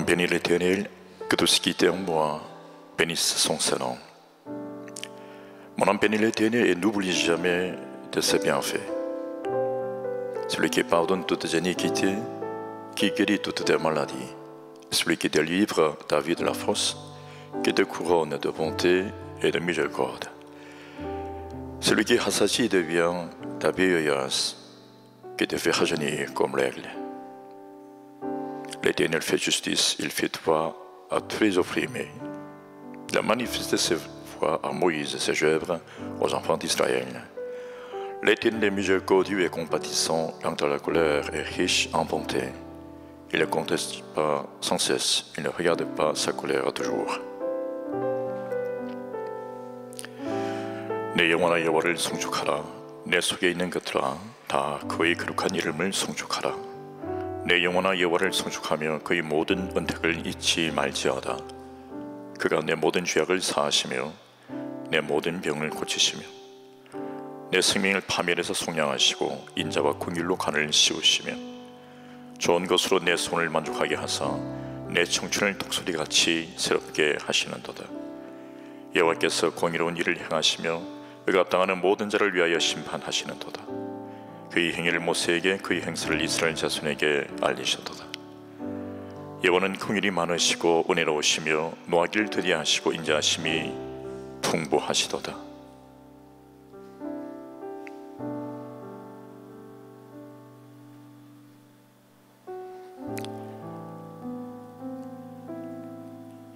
bénis l'Éternel, que tout ce qui est en moi bénisse son Saint-Nom. Mon âme bénit l'Éternel et n'oublie jamais de ses bienfaits. Celui qui pardonne toutes tes iniquités, qui guérit toutes tes maladies, celui qui délivre ta vie de la force, qui te couronne de bonté et de miséricorde. Celui qui rassasie de bien ta vieillesse, qui te fait rajeunir comme l'aigle. L'Éternel fait justice, il fait droit à tous les opprimés. Il a manifesté ses voies à Moïse et ses œuvres aux enfants d'Israël. L'Éternel est miséricordieux et compatissant, lent à la colère et riche en bonté. Il ne conteste pas sans cesse, il ne regarde pas sa colère toujours. 내 영혼아 여호와를 송축하라. 내 속에 있는 것들아 다 그의 거룩한 이름을 송축하라. 내 영혼아 여호와를 송축하며 그의 모든 은택을 잊지 말지어다. 그가 내 모든 죄악을 사하시며 내 모든 병을 고치시며 내 생명을 파멸해서 속량하시고 인자와 긍휼로 간을 씌우시며 좋은 것으로 내 손을 만족하게 하사 내 청춘을 독수리같이 새롭게 하시는도다. 여호와께서 공의로운 일을 행하시며 의갑당하는 모든 자를 위하여 심판하시는도다. 그의 행위를 모세에게 그의 행사를 이스라엘 자손에게 알리셨도다. 여호와는 긍휼이 많으시고 은혜로우시며 노하기를 더디하시고 인자하심이 풍부하시도다.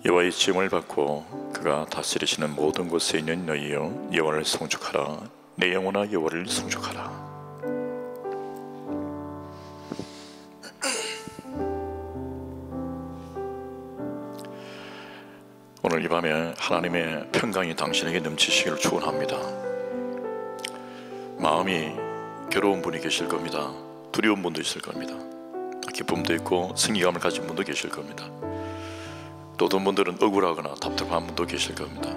여호와의 지음을 받고 그가 다스리시는 모든 곳에 있는 너희여 여호와를 송축하라. 내 영혼아 여호와를 송축하라. 오늘 이 밤에 하나님의 평강이 당신에게 넘치시기를 축원합니다. 마음이 괴로운 분이 계실 겁니다. 두려운 분도 있을 겁니다. 기쁨도 있고 승리감을 가진 분도 계실 겁니다. 또 어떤 분들은 억울하거나 답답한 분도 계실 겁니다.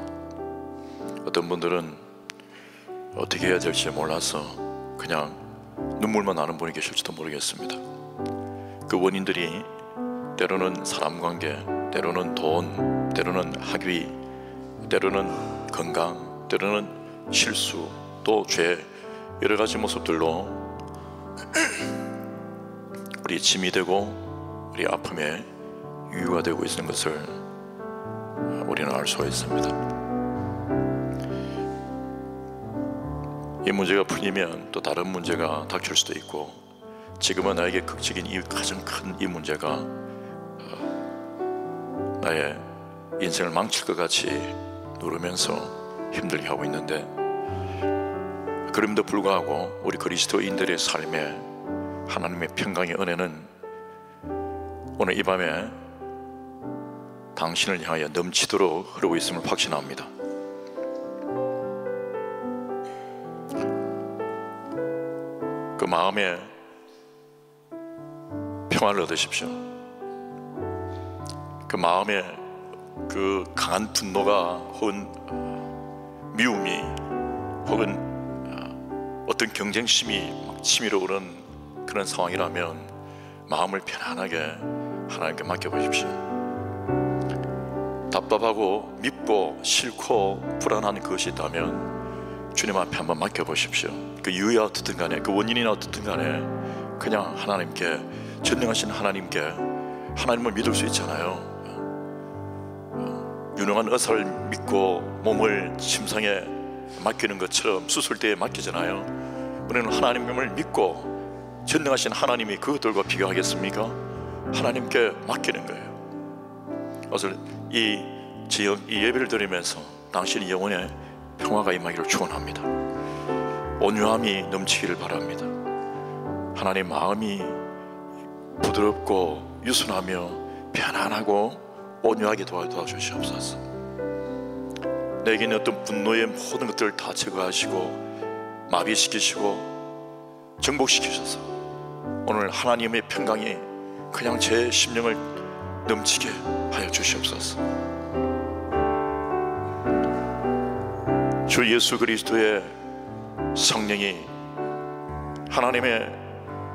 어떤 분들은 어떻게 해야 될지 몰라서 그냥 눈물만 나는 분이 계실지도 모르겠습니다. 그 원인들이 때로는 사람관계, 때로는 돈, 때로는 학위, 때로는 건강, 때로는 실수, 또 죄, 여러 가지 모습들로 우리 짐이 되고 우리 아픔에 이유가 되고 있는 것을 우리는 알 수가 있습니다. 이 문제가 풀리면 또 다른 문제가 닥칠 수도 있고, 지금은 나에게 극적인 이 가장 큰 이 문제가 나의 인생을 망칠 것 같이 누르면서 힘들게 하고 있는데, 그럼에도 불구하고 우리 그리스도인들의 삶에 하나님의 평강의 은혜는 오늘 이 밤에 당신을 향하여 넘치도록 흐르고 있음을 확신합니다. 그 마음에 평안을 얻으십시오. 그 마음에 그 강한 분노가 혹은 미움이 혹은 어떤 경쟁심이 막 치밀어 오른 그런 상황이라면 마음을 편안하게 하나님께 맡겨보십시오. 답답하고 밉고 싫고 불안한 것이 있다면 주님 앞에 한번 맡겨보십시오. 그 이유야 어떻든 간에, 그 원인이나 어떻든 간에 그냥 하나님께, 전능하신 하나님께, 하나님을 믿을 수 있잖아요. 유능한 의사를 믿고 몸을 침상에 맡기는 것처럼 수술대에 맡기잖아요. 우리는 하나님을 믿고 전능하신 하나님이 그것들과 비교하겠습니까? 하나님께 맡기는 거예요. 그래서 이 예배를 드리면서 당신의 영혼에 평화가 임하기를 축원합니다. 온유함이 넘치기를 바랍니다. 하나님의 마음이 부드럽고 유순하며 편안하고 온유하게 도와주시옵소서. 내게 있는 어떤 분노의 모든 것들을 다 제거하시고 마비시키시고 정복시키셔서 오늘 하나님의 평강이 그냥 제 심령을 넘치게 하여 주시옵소서. 주 예수 그리스도의 성령이, 하나님의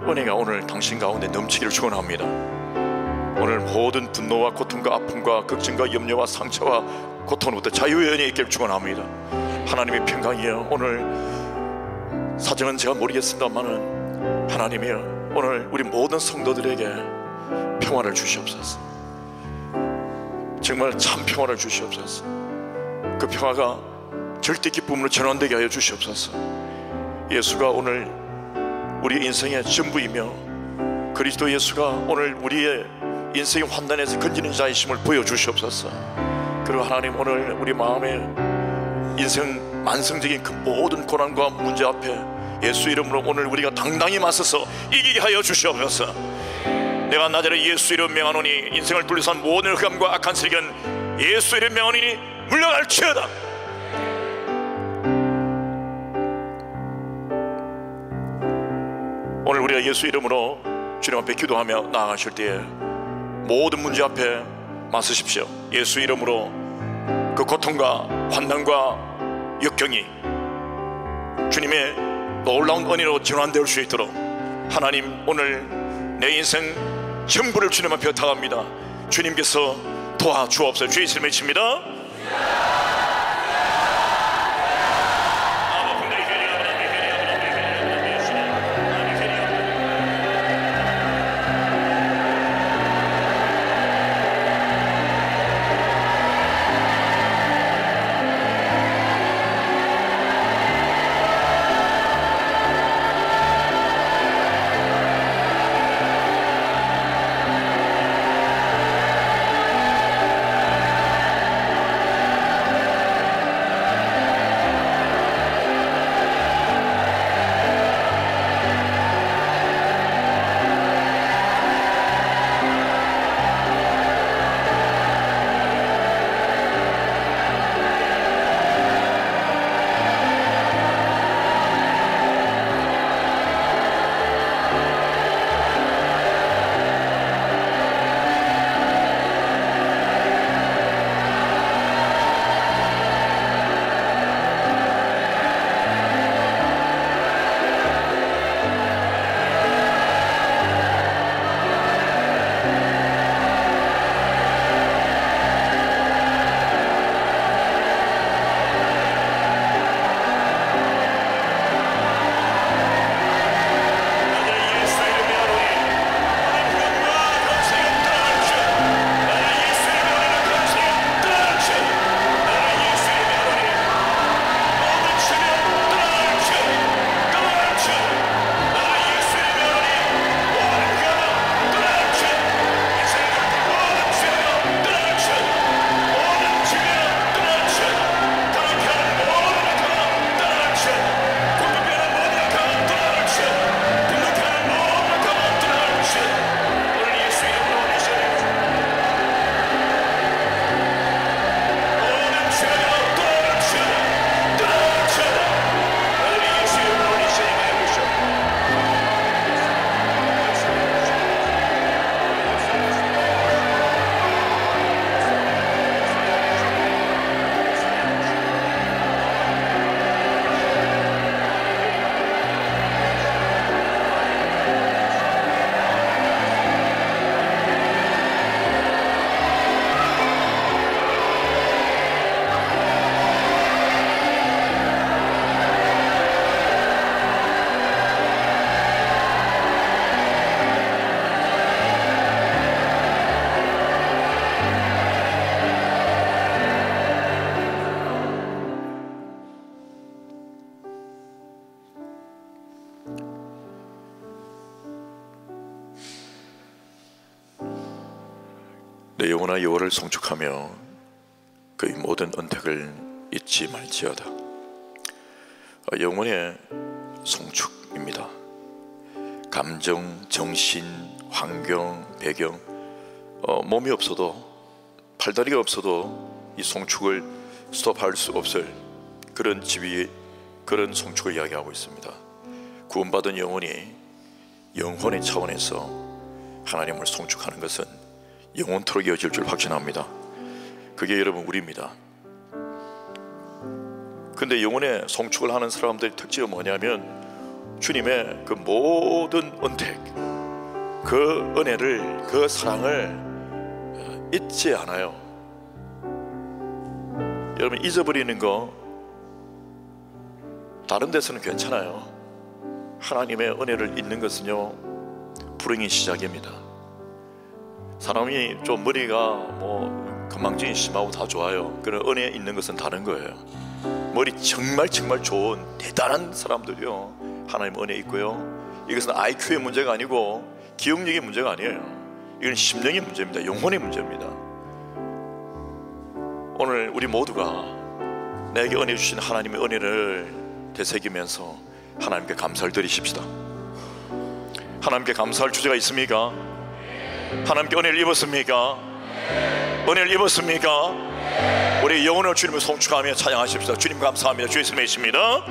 은혜가 오늘 당신 가운데 넘치기를 축원합니다. 오늘 모든 분노와 고통과 아픔과 걱정과 염려와 상처와 고통으로부터 자유의 은혜 있기를 축원합니다. 하나님의 평강이여, 오늘 사정은 제가 모르겠습니다만은 하나님이여, 오늘 우리 모든 성도들에게 평화를 주시옵소서. 정말 참 평화를 주시옵소서. 그 평화가 절대 기쁨으로 전환되게 하여 주시옵소서. 예수가 오늘 우리 인생의 전부이며 그리스도 예수가 오늘 우리의 인생의 환난에서 건지는 자이심을 보여주시옵소서. 그리고 하나님, 오늘 우리 마음에 인생 만성적인 그 모든 고난과 문제 앞에 예수 이름으로 오늘 우리가 당당히 맞서서 이기게 하여 주시옵소서. 내가 나자를 예수 이름 명하노니 인생을 둘러싼 모든 흑암과 악한 세계는 예수 이름 명하노니 물러갈지어다. 오늘 우리가 예수 이름으로 주님 앞에 기도하며 나아가실 때에 모든 문제 앞에 맞서십시오. 예수 이름으로 그 고통과 환난과 역경이 주님의 놀라운 은혜로 전환될 수 있도록 하나님, 오늘 내 인생 전부를 주님 앞에 다합니다. 주님께서 도와주옵소서. 주의 이름을 외칩니다. 내 영혼아 여호와를 송축하며 그의 모든 언택을 잊지 말지어다. 영혼의 송축입니다. 감정, 정신, 환경, 배경, 몸이 없어도, 팔다리가 없어도 이 송축을 스톱할 수 없을 그런 지위, 그런 송축을 이야기하고 있습니다. 구원받은 영혼이 영혼의 차원에서 하나님을 송축하는 것은 영원토록 이어질 줄 확신합니다. 그게 여러분 우리입니다. 근데 영혼의 송축을 하는 사람들의 특징은 뭐냐면 주님의 그 모든 은택, 그 은혜를, 그 사랑을 잊지 않아요. 여러분, 잊어버리는 거 다른 데서는 괜찮아요. 하나님의 은혜를 잊는 것은요, 불행의 시작입니다. 사람이 좀 머리가 건망증이 심하고 다 좋아요. 그런 은혜 있는 것은 다른 거예요. 머리 정말 좋은 대단한 사람들이요, 하나님 은혜 있고요. 이것은 IQ의 문제가 아니고 기억력의 문제가 아니에요. 이건 심령의 문제입니다. 영혼의 문제입니다. 오늘 우리 모두가 내게 은혜 주신 하나님의 은혜를 되새기면서 하나님께 감사를 드리십시다. 하나님께 감사할 주제가 있습니까? 하나님께 은혜를 입었습니까? 은혜를 입었습니까? 우리 영혼을 주님을 송축하며 찬양하십시다. 주님 감사합니다. 주 예수님의 이십니다.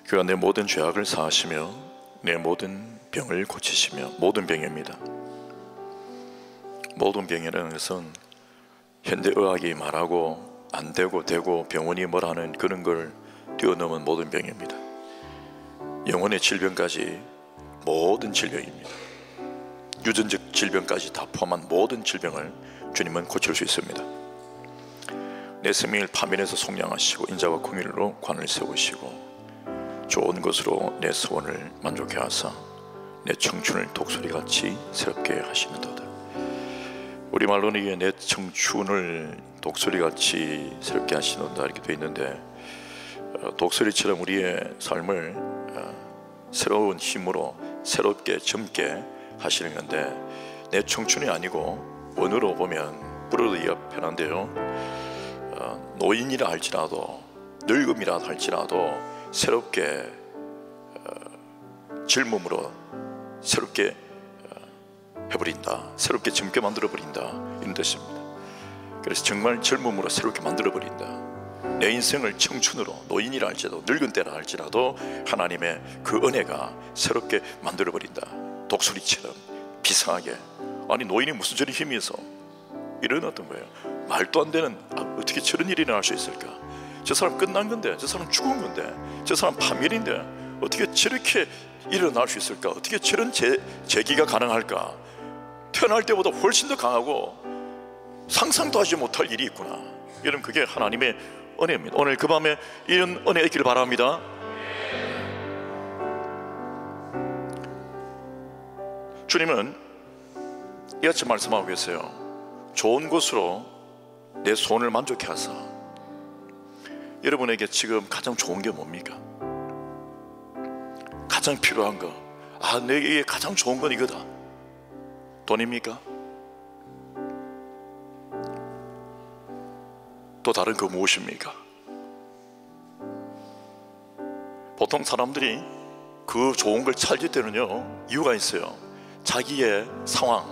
그가 내 모든 죄악을 사하시며 내 모든 병을 고치시며. 모든 병입니다. 모든 병이라는 것은 현대의학이 말하고 안 되고 되고 병원이 뭐라는 그런 걸 뛰어넘은 모든 병입니다. 영혼의 질병까지 모든 질병입니다. 유전적 질병까지 다 포함한 모든 질병을 주님은 고칠 수 있습니다. 내 생명을 파멸해서 속량하시고 인자와 공의로 관을 세우시고 좋은 것으로 내 소원을 만족해 하사 내 청춘을 독수리같이 새롭게 하시는도다. 우리말로는 이게 내 청춘을 독수리같이 새롭게 하시는다 이렇게 되어 있는데, 독수리처럼 우리의 삶을 새로운 힘으로 새롭게 젊게 하시는 건데, 내 청춘이 아니고 원어로 보면 불어도 이해가 편한데요, 노인이라 할지라도 늙음이라 할지라도 새롭게 젊음으로 새롭게 해버린다, 새롭게 젊게 만들어버린다 이런 뜻입니다. 그래서 정말 젊음으로 새롭게 만들어버린다. 내 인생을 청춘으로, 노인이라 할지라도 늙은 때라 할지라도 하나님의 그 은혜가 새롭게 만들어버린다. 독수리처럼 비상하게. 아니 노인이 무슨 저리 힘이 있어 이러는 거예요. 말도 안 되는, 어떻게 저런 일이 일어날 수 있을까? 저 사람 끝난 건데, 저 사람 죽은 건데, 저 사람 파멸인데 어떻게 저렇게 일어날 수 있을까? 어떻게 저런 재기가 가능할까? 태어날 때보다 훨씬 더 강하고 상상도 하지 못할 일이 있구나. 여러분, 그게 하나님의 은혜입니다. 오늘 그 밤에 이런 은혜 있기를 바랍니다. 주님은 이같이 말씀하고 계세요. 좋은 것으로 내 소원을 만족해 하사. 여러분에게 지금 가장 좋은 게 뭡니까? 가장 필요한 거, 내게 가장 좋은 건 이거다. 돈입니까? 또 다른 거 무엇입니까? 보통 사람들이 그 좋은 걸 찾을 때는요, 이유가 있어요. 자기의 상황,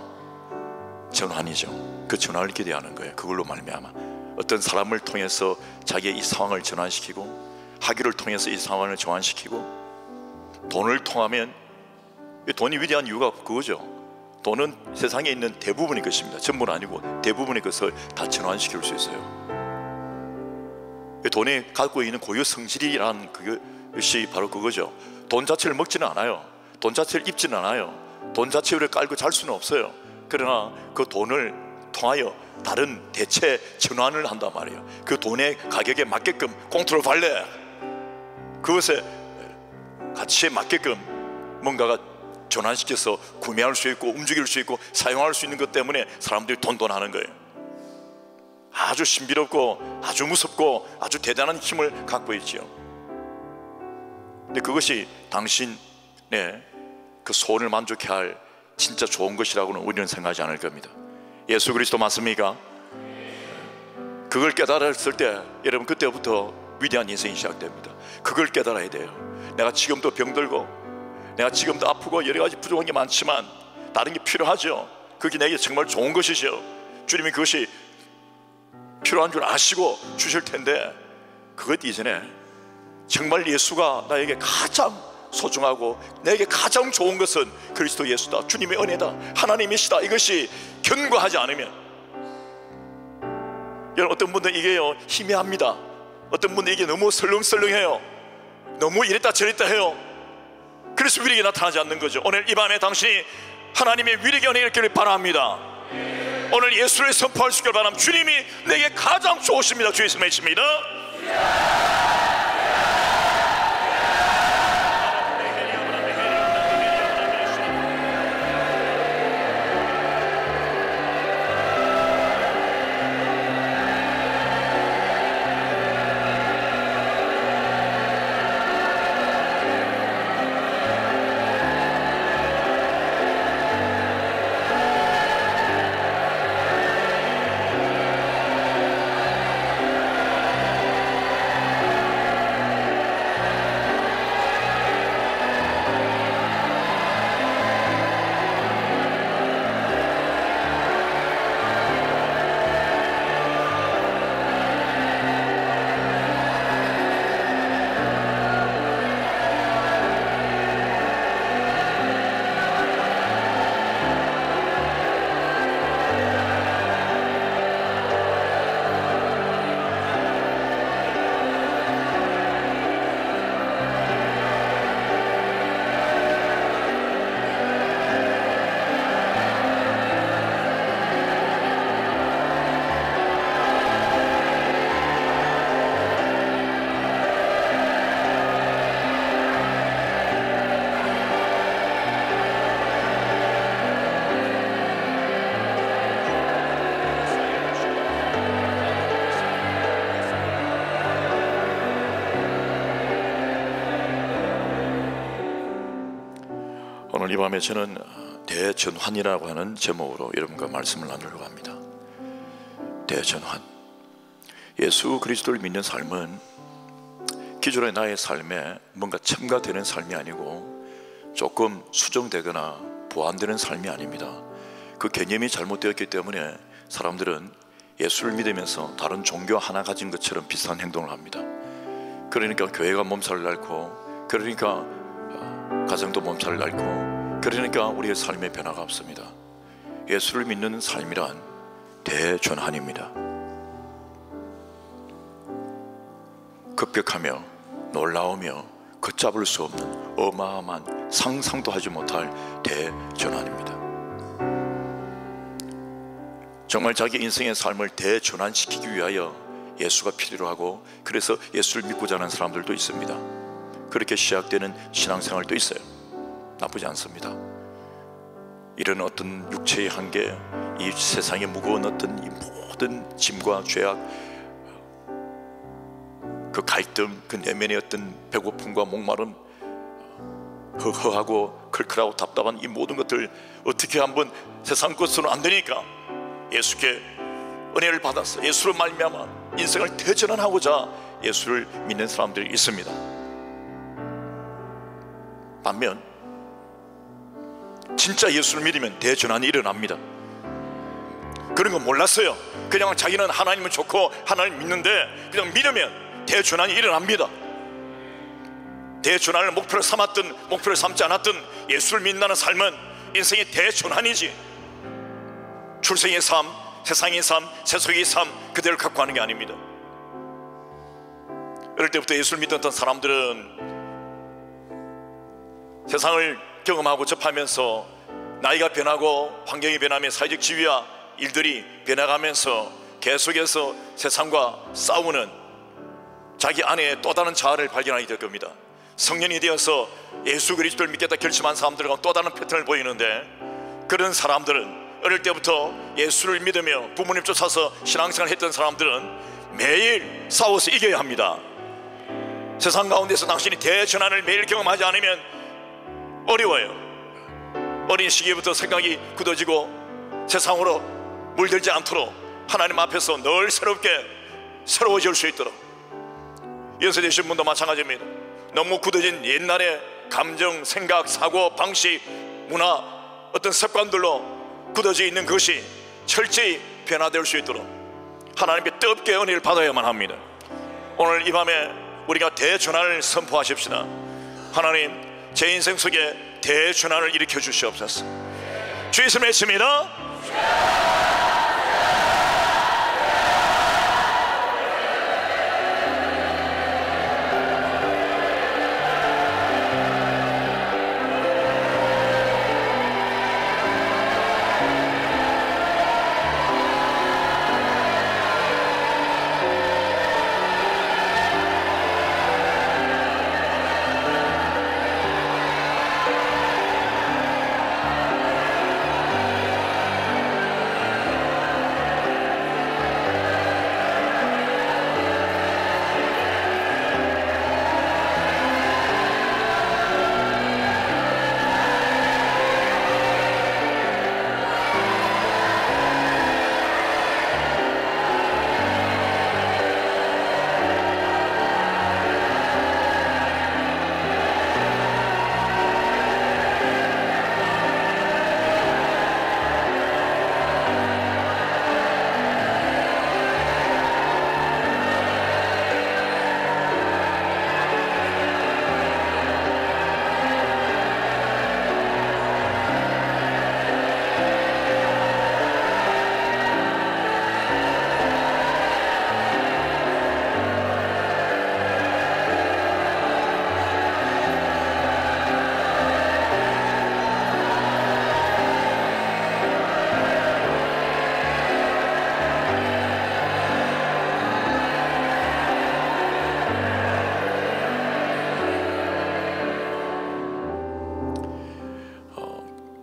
전환이죠. 그 전환을 기대하는 거예요. 그걸로 말미암아 어떤 사람을 통해서 자기의 이 상황을 전환시키고, 학위를 통해서 이 상황을 전환시키고, 돈을 통하면, 돈이 위대한 이유가 그거죠. 돈은 세상에 있는 대부분의 것입니다. 전부는 아니고 대부분의 것을 다 전환시킬 수 있어요. 돈이 갖고 있는 고유 성질이란 그것이 바로 그거죠. 돈 자체를 먹지는 않아요. 돈 자체를 입지는 않아요. 돈 자체를 깔고 잘 수는 없어요. 그러나 그 돈을 통하여 다른 대체 전환을 한단 말이에요. 그 돈의 가격에 맞게끔 꽁트로 발레, 그것의 가치에 맞게끔 뭔가가 전환시켜서 구매할 수 있고 움직일 수 있고 사용할 수 있는 것 때문에 사람들이 돈하는 거예요. 아주 신비롭고 아주 무섭고 아주 대단한 힘을 갖고 있지요. 근데 그것이 당신의 그 소원을 만족해 할 진짜 좋은 것이라고는 우리는 생각하지 않을 겁니다. 예수 그리스도 맞습니까? 그걸 깨달았을 때 여러분, 그때부터 위대한 인생이 시작됩니다. 그걸 깨달아야 돼요. 내가 지금도 병들고, 내가 지금도 아프고 여러 가지 부족한 게 많지만 다른 게 필요하죠. 그게 내게 정말 좋은 것이죠. 주님이 그것이 필요한 줄 아시고 주실 텐데, 그것 이전에 정말 예수가 나에게 가장 소중하고 내게 가장 좋은 것은 그리스도 예수다, 주님의 은혜다, 하나님이시다, 이것이 견고하지 않으면, 여러분, 어떤 분들은 이게요 희미합니다. 어떤 분들은 이게 너무 설렁설렁해요. 너무 이랬다 저랬다 해요. 그래서 위력이 나타나지 않는 거죠. 오늘 이 밤에 당신이 하나님의 위력의 은혜를 있기를 바랍니다. 오늘 예수를 선포할 수 있기를 바랍니다. 주님이 내게 가장 좋으십니다. 주 예수 믿습니다. 오늘 이 밤에 저는 대전환이라고 하는 제목으로 여러분과 말씀을 나누려고 합니다. 대전환. 예수 그리스도를 믿는 삶은 기존의 나의 삶에 뭔가 첨가되는 삶이 아니고 조금 수정되거나 보완되는 삶이 아닙니다. 그 개념이 잘못되었기 때문에 사람들은 예수를 믿으면서 다른 종교 하나 가진 것처럼 비슷한 행동을 합니다. 그러니까 교회가 몸살을 앓고, 그러니까 가정도 몸살을 앓고, 그러니까 우리의 삶의 변화가 없습니다. 예수를 믿는 삶이란 대전환입니다. 급격하며 놀라우며 걷잡을 수 없는 어마어마한 상상도 하지 못할 대전환입니다. 정말 자기 인생의 삶을 대전환시키기 위하여 예수가 필요로 하고, 그래서 예수를 믿고자 하는 사람들도 있습니다. 그렇게 시작되는 신앙생활도 있어요. 나쁘지 않습니다. 이런 어떤 육체의 한계, 이 세상의 무거운 어떤 이 모든 짐과 죄악, 그 갈등, 그 내면의 어떤 배고픔과 목마름, 허허하고 클클하고 답답한 이 모든 것들 어떻게 한번 세상 것으로는 안 되니까 예수께 은혜를 받아서 예수로 말미암아 인생을 대전환하고자 예수를 믿는 사람들이 있습니다. 반면 진짜 예수를 믿으면 대전환이 일어납니다. 그런 거 몰랐어요. 그냥 자기는 하나님은 좋고 하나님 믿는데 그냥 믿으면 대전환이 일어납니다. 대전환을 목표로 삼았든 목표를 삼지 않았든 예수를 믿는다는 삶은 인생의 대전환이지, 출생의 삶, 세상의 삶, 세속의 삶 그대로 갖고 하는 게 아닙니다. 어릴 때부터 예수를 믿었던 사람들은 세상을 경험하고 접하면서 나이가 변하고 환경이 변하며 사회적 지위와 일들이 변해가면서 계속해서 세상과 싸우는 자기 안에 또 다른 자아를 발견하게 될 겁니다. 성년이 되어서 예수 그리스도를 믿겠다 결심한 사람들과 또 다른 패턴을 보이는데, 그런 사람들은 어릴 때부터 예수를 믿으며 부모님 쫓아서 신앙생활을 했던 사람들은 매일 싸워서 이겨야 합니다. 세상 가운데서 당신이 대전환을 매일 경험하지 않으면 어려워요. 어린 시기부터 생각이 굳어지고 세상으로 물들지 않도록 하나님 앞에서 늘 새로워질 수 있도록. 연세 되신 분도 마찬가지입니다. 너무 굳어진 옛날의 감정, 생각, 사고, 방식, 문화, 어떤 습관들로 굳어져 있는 것이 철저히 변화될 수 있도록 하나님께 뜨겁게 은혜를 받아야만 합니다. 오늘 이 밤에 우리가 대전환을 선포하십시다. 하나님, 제 인생 속에 대전환을 일으켜 주시옵소서. 주 이름 외칩니다.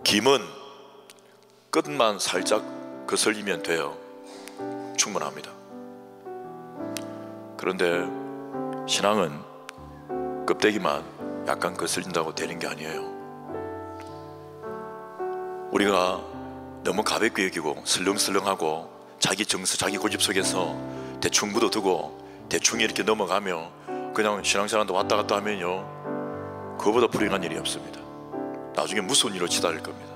김은 끝만 살짝 거슬리면 돼요. 충분합니다. 그런데 신앙은 껍데기만 약간 거슬린다고 되는 게 아니에요. 우리가 너무 가볍게 여기고 슬렁슬렁하고 자기 정서, 자기 고집 속에서 대충 묻어두고 대충 이렇게 넘어가며 그냥 신앙생활도 왔다 갔다 하면요, 그거보다 불행한 일이 없습니다. 나중에 무서운 일로 치달을 겁니다.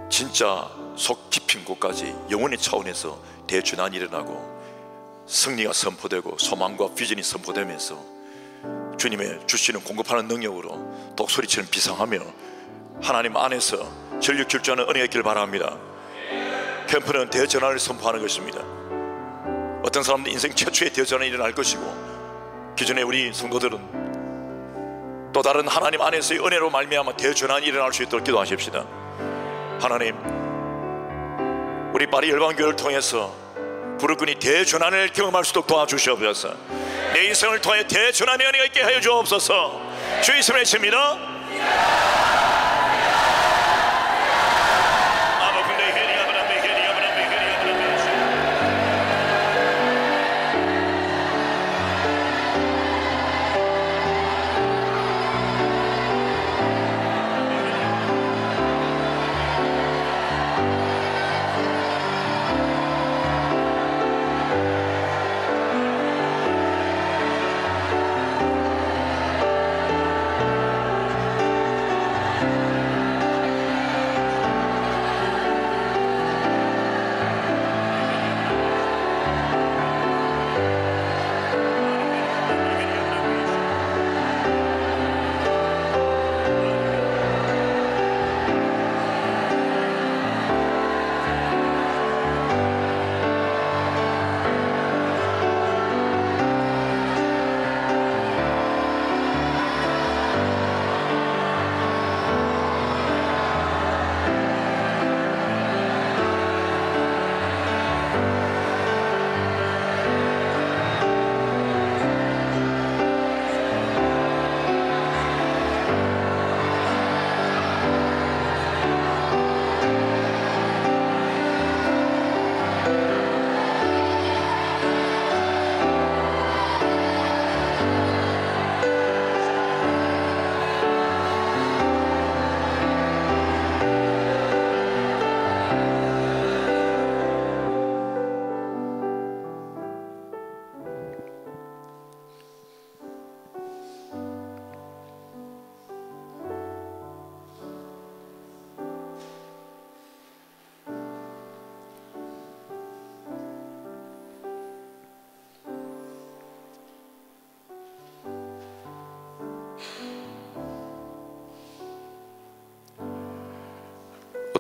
진짜 속 깊은 곳까지 영혼의 차원에서 대전환이 일어나고 승리가 선포되고 소망과 비전이 선포되면서 주님의 주시는 공급하는 능력으로 독소리처럼 비상하며 하나님 안에서 전력 질주하는 은혜가 있길 바랍니다. 캠프는 대전환을 선포하는 것입니다. 어떤 사람들은 인생 최초의 대전환이 일어날 것이고, 기존에 우리 성도들은 또 다른 하나님 안에서의 은혜로 말미암아 대전환이 일어날 수 있도록 기도하십시다. 하나님, 우리 파리 열방교회를 통해서 부르짖으니 대전환을 경험할 수 있도록 도와주시옵소서. 내 인생을 통해 대전환의 은혜가 있게 하여 주옵소서. 주 이름을 외칩니다.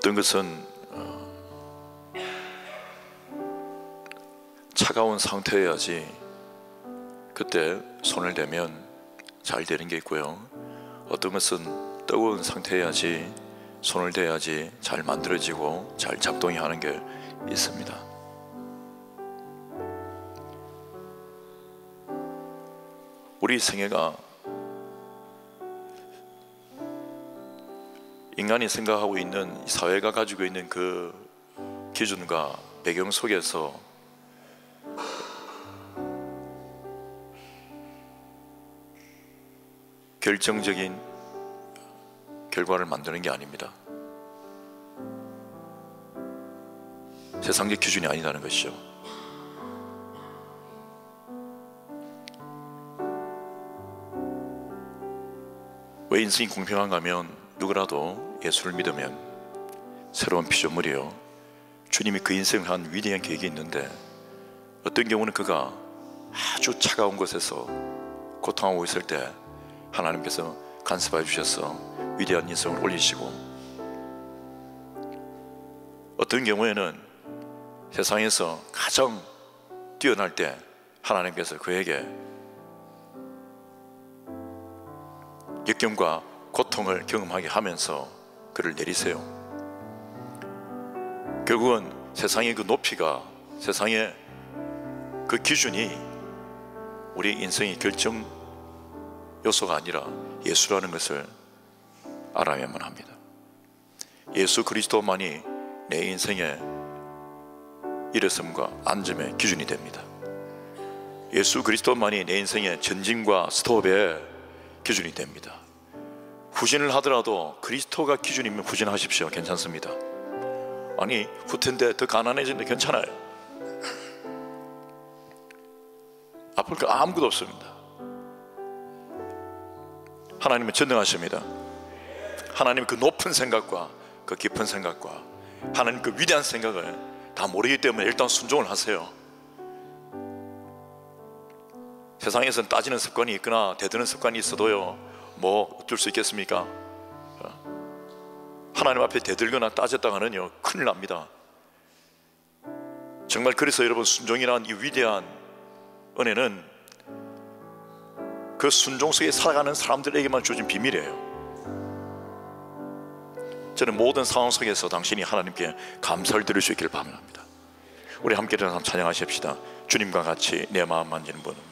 어떤 것은 차가운 상태여야지 그때 손을 대면 잘 되는 게 있고요, 어떤 것은 뜨거운 상태여야지 손을 대야지 잘 만들어지고 잘 작동이 하는 게 있습니다. 우리 생애가 인간이 생각하고 있는, 사회가 가지고 있는 그 기준과 배경 속에서 결정적인 결과를 만드는 게 아닙니다. 세상적 기준이 아니라는 것이죠. 왜 인생이 공평한가 하면 누구라도 예수를 믿으면 새로운 피조물이요, 주님이 그 인생을 한 위대한 계획이 있는데, 어떤 경우는 그가 아주 차가운 곳에서 고통하고 있을 때 하나님께서 간섭해 주셔서 위대한 인생을 올리시고, 어떤 경우에는 세상에서 가장 뛰어날 때 하나님께서 그에게 역경과 고통을 경험하게 하면서 그를 내리세요. 결국은 세상의 그 높이가, 세상의 그 기준이 우리 인생의 결정 요소가 아니라 예수라는 것을 알아야만 합니다. 예수 그리스도만이 내 인생의 일어섬과 안점의 기준이 됩니다. 예수 그리스도만이 내 인생의 전진과 스톱의 기준이 됩니다. 후진을 하더라도 그리스도가 기준이면 후진하십시오. 괜찮습니다. 아니, 후퇴인데 더 가난해지는데 괜찮아요. 아플 거 아무것도 없습니다. 하나님은 전능하십니다. 하나님 그 높은 생각과 그 깊은 생각과 하나님 그 위대한 생각을 다 모르기 때문에 일단 순종을 하세요. 세상에서는 따지는 습관이 있거나 대드는 습관이 있어도요, 뭐 어쩔 수 있겠습니까? 하나님 앞에 대들거나 따졌다가는요 큰일 납니다. 정말 그래서 여러분, 순종이란 이 위대한 은혜는 그 순종 속에 살아가는 사람들에게만 주어진 비밀이에요. 저는 모든 상황 속에서 당신이 하나님께 감사를 드릴 수 있기를 바랍니다. 우리 함께 일어나서 찬양하십시다. 주님과 같이 내 마음 만지는 분은.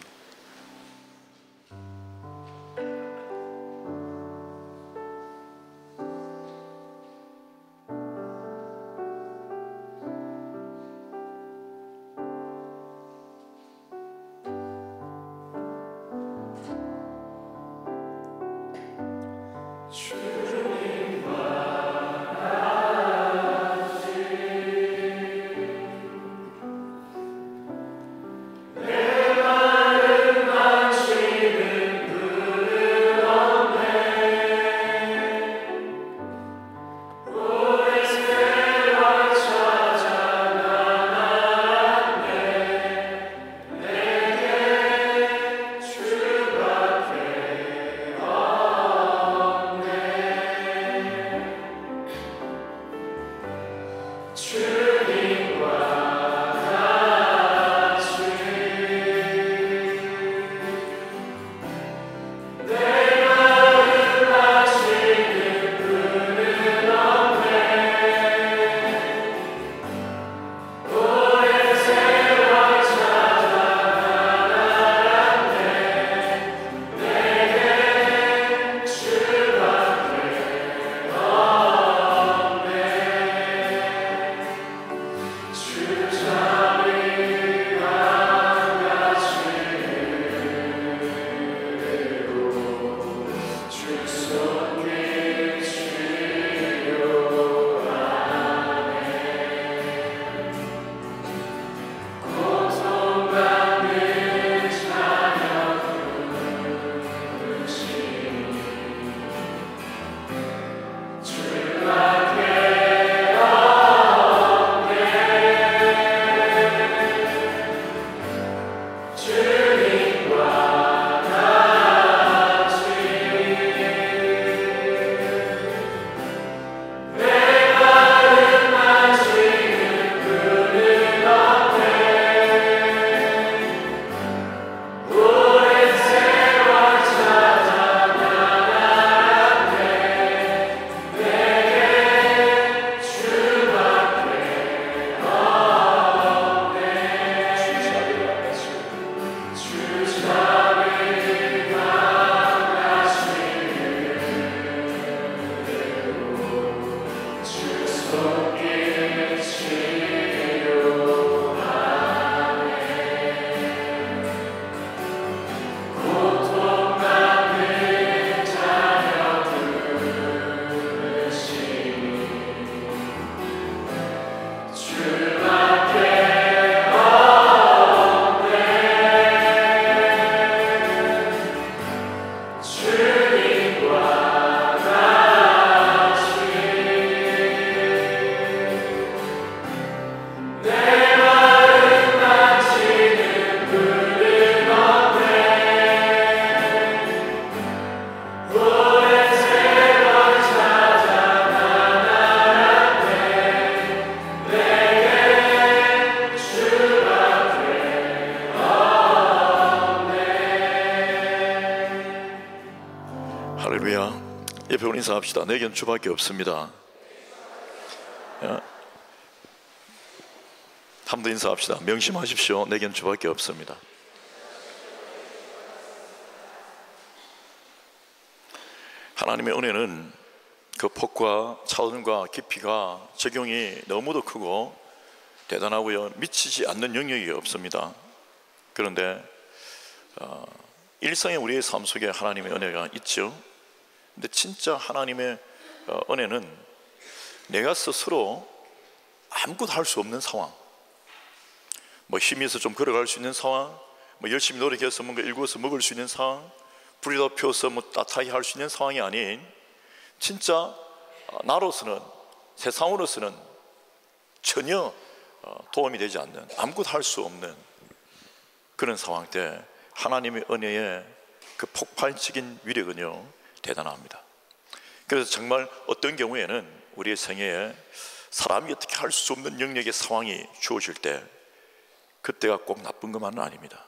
인사합시다. 내 견주밖에 없습니다. 한 번 더 인사합시다. 명심하십시오. 내 견주밖에 없습니다. 하나님의 은혜는 그 폭과 차원과 깊이가 적용이 너무도 크고 대단하고요, 미치지 않는 영역이 없습니다. 그런데 일상의 우리의 삶 속에 하나님의 은혜가 있죠. 근데 진짜 하나님의 은혜는 내가 스스로 아무것도 할 수 없는 상황, 뭐 힘이 있어 좀 걸어갈 수 있는 상황, 뭐 열심히 노력해서 뭔가 일구어서 먹을 수 있는 상황, 불이 피워서 뭐 따뜻하게 할 수 있는 상황이 아닌, 진짜 나로서는, 세상으로서는 전혀 도움이 되지 않는, 아무것도 할 수 없는 그런 상황 때 하나님의 은혜의 그 폭발적인 위력은요, 대단합니다. 그래서 정말 어떤 경우에는 우리의 생애에 사람이 어떻게 할 수 없는 영역의 상황이 주어질 때, 그때가 꼭 나쁜 것만은 아닙니다.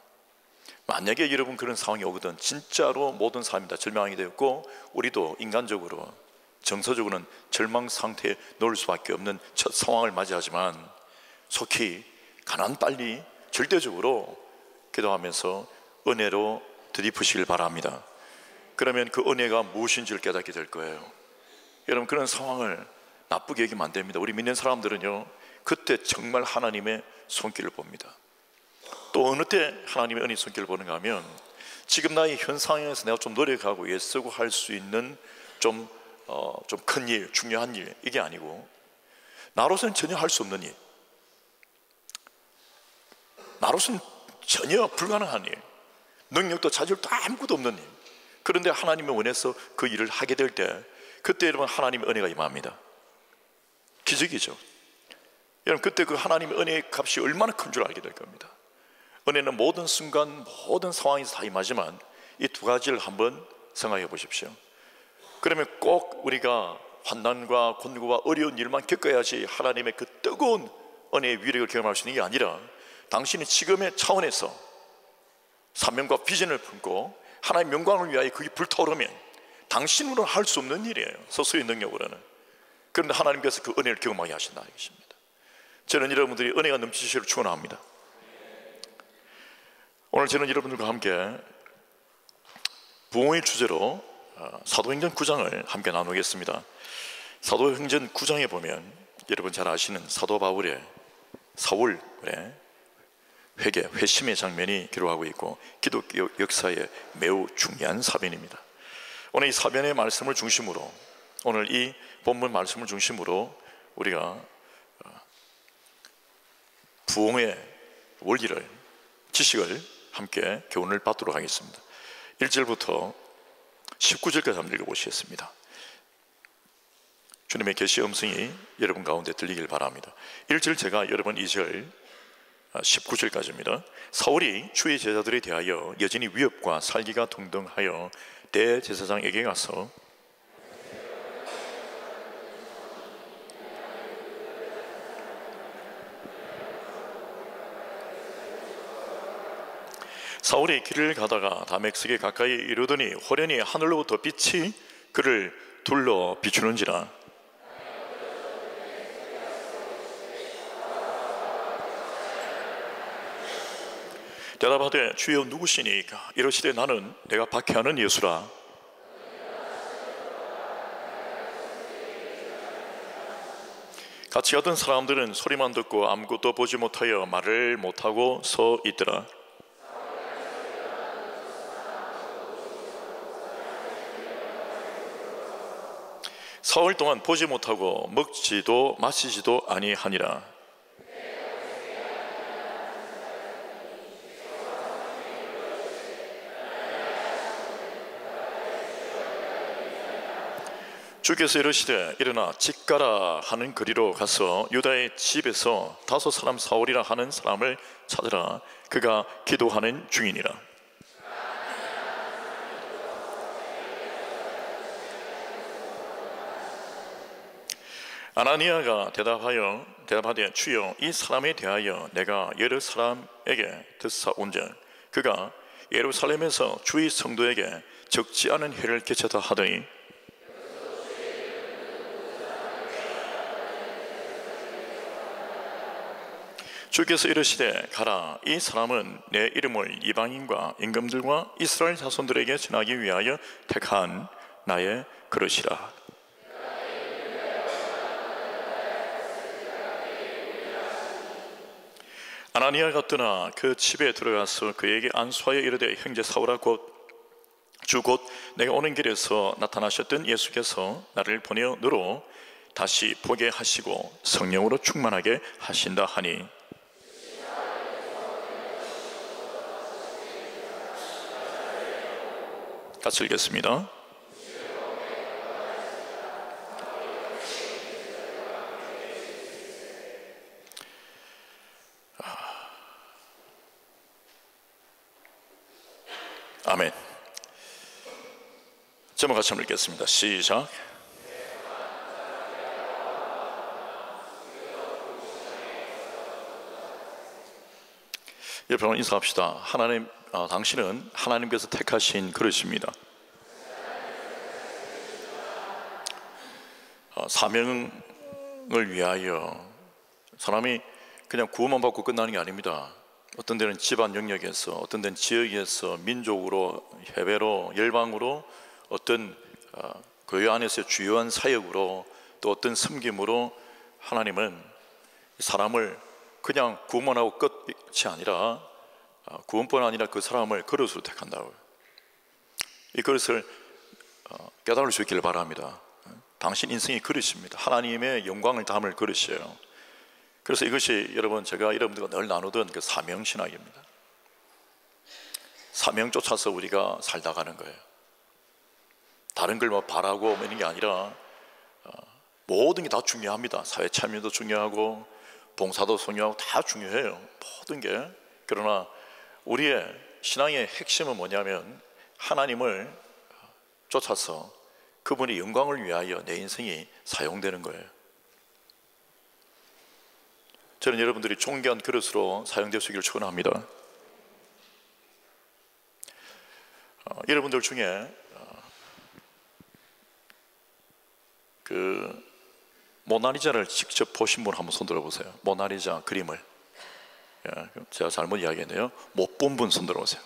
만약에 여러분 그런 상황이 오거든 진짜로 모든 사람이 다 절망이 되었고, 우리도 인간적으로 정서적으로는 절망 상태에 놓을 수밖에 없는 첫 상황을 맞이하지만, 속히 가난 빨리 절대적으로 기도하면서 은혜로 드리프시길 바랍니다. 그러면 그 은혜가 무엇인지를 깨닫게 될 거예요. 여러분, 그런 상황을 나쁘게 여기면 안 됩니다. 우리 믿는 사람들은요, 그때 정말 하나님의 손길을 봅니다. 또 어느 때 하나님의 은혜 손길을 보는가 하면, 지금 나의 현 상황에서 내가 좀 노력하고 애쓰고 할 수 있는 좀 큰 일, 중요한 일, 이게 아니고 나로서는 전혀 할 수 없는 일, 나로서는 전혀 불가능한 일, 능력도 자질도 아무것도 없는 일, 그런데 하나님의 원해서 그 일을 하게 될 때, 그때 여러분 하나님의 은혜가 임합니다. 기적이죠. 여러분, 그때 그 하나님의 은혜의 값이 얼마나 큰 줄 알게 될 겁니다. 은혜는 모든 순간 모든 상황에서 다 임하지만, 이 두 가지를 한번 생각해 보십시오. 그러면 꼭 우리가 환난과 곤고와 어려운 일만 겪어야지 하나님의 그 뜨거운 은혜의 위력을 경험할 수 있는 게 아니라, 당신이 지금의 차원에서 사명과 비전을 품고 하나님의 영광을 위하여 그게 불타오르면 당신으로는 할 수 없는 일이에요, 스스로의 능력으로는. 그런데 하나님께서 그 은혜를 경험하게 하신다는 것입니다. 저는 여러분들이 은혜가 넘치시기를 축원합니다. 오늘 저는 여러분들과 함께 부흥의 주제로 사도행전 9장을 함께 나누겠습니다. 사도행전 9장에 보면 여러분 잘 아시는 사도 바울의 사울의 회심의 장면이 기록하고 있고, 기독교 역사에 매우 중요한 사변입니다. 오늘 이 사변의 말씀을 중심으로, 오늘 이 본문 말씀을 중심으로 우리가 부흥의 원리를, 지식을 함께 교훈을 받도록 하겠습니다. 1절부터 19절까지 한번 읽어보시겠습니다. 주님의 계시 음성이 여러분 가운데 들리길 바랍니다. 1절 제가, 여러분 2절 19절까지입니다. 사울이 주의 제자들에 대하여 여전히 위협과 살기가 동등하여 대제사장에게 가서 사울이 길을 가다가 다메섹에 가까이 이르더니 호련히 하늘로부터 빛이 그를 둘러 비추는지라. 대답하되 주여 누구시니까? 이르시되 나는 내가 박해하는 예수라. 같이 가던 사람들은 소리만 듣고 아무것도 보지 못하여 말을 못하고 서 있더라. 사흘 동안 보지 못하고 먹지도 마시지도 아니하니라. 주께서 이르시되 일어나 집가라 하는 거리로 가서 유다의 집에서 5 사람 사울이라 하는 사람을 찾으라. 그가 기도하는 중이니라. 아나니아가 대답하되 주여 이 사람에 대하여 내가 여러 사람에게 듣사온즉 그가 예루살렘에서 주의 성도에게 적지 않은 해를 끼쳤다 하더니 주께서 이르시되 가라, 이 사람은 내 이름을 이방인과 임금들과 이스라엘 자손들에게 전하기 위하여 택한 나의 그릇이라. 아나니아가 떠나 그 집에 들어가서 그에게 안수하여 이르되 형제 사울아, 주 곧 내가 오는 길에서 나타나셨던 예수께서 나를 보내어 너로 다시 보게 하시고 성령으로 충만하게 하신다 하니, 같이 읽겠습니다. 아멘. 제목 같이 한번 읽겠습니다. 시작. 여러분 인사합시다. 하나님, 당신은 하나님께서 택하신 그릇입니다. 사명을 위하여 사람이 그냥 구원만 받고 끝나는 게 아닙니다. 어떤 데는 집안 영역에서, 어떤 데는 지역에서, 민족으로, 해외로, 열방으로, 어떤 교회 안에서의 주요한 사역으로, 또 어떤 섬김으로 하나님은 사람을 그냥 구원만 하고 끝이 아니라, 구원뿐 아니라 그 사람을 그릇으로 택한다고요. 이 그릇을 깨달을 수 있기를 바랍니다. 당신 인생이 그릇입니다. 하나님의 영광을 담을 그릇이에요. 그래서 이것이 여러분, 제가 여러분들과 늘 나누던 그 사명신학입니다. 사명 쫓아서 우리가 살다 가는 거예요. 다른 걸 뭐 바라고 이런 게 아니라 모든 게 다 중요합니다. 사회 참여도 중요하고 봉사도 중요하고 다 중요해요. 모든 게. 그러나 우리의 신앙의 핵심은 뭐냐면 하나님을 쫓아서 그분의 영광을 위하여 내 인생이 사용되는 거예요. 저는 여러분들이 존귀한 그릇으로 사용될 수 있기를 축원합니다. 여러분들 중에 그 모나리자를 직접 보신 분 한번 손 들어보세요. 모나리자 그림을. 제가 잘못 이야기했네요. 못 본 분 손 들어보세요.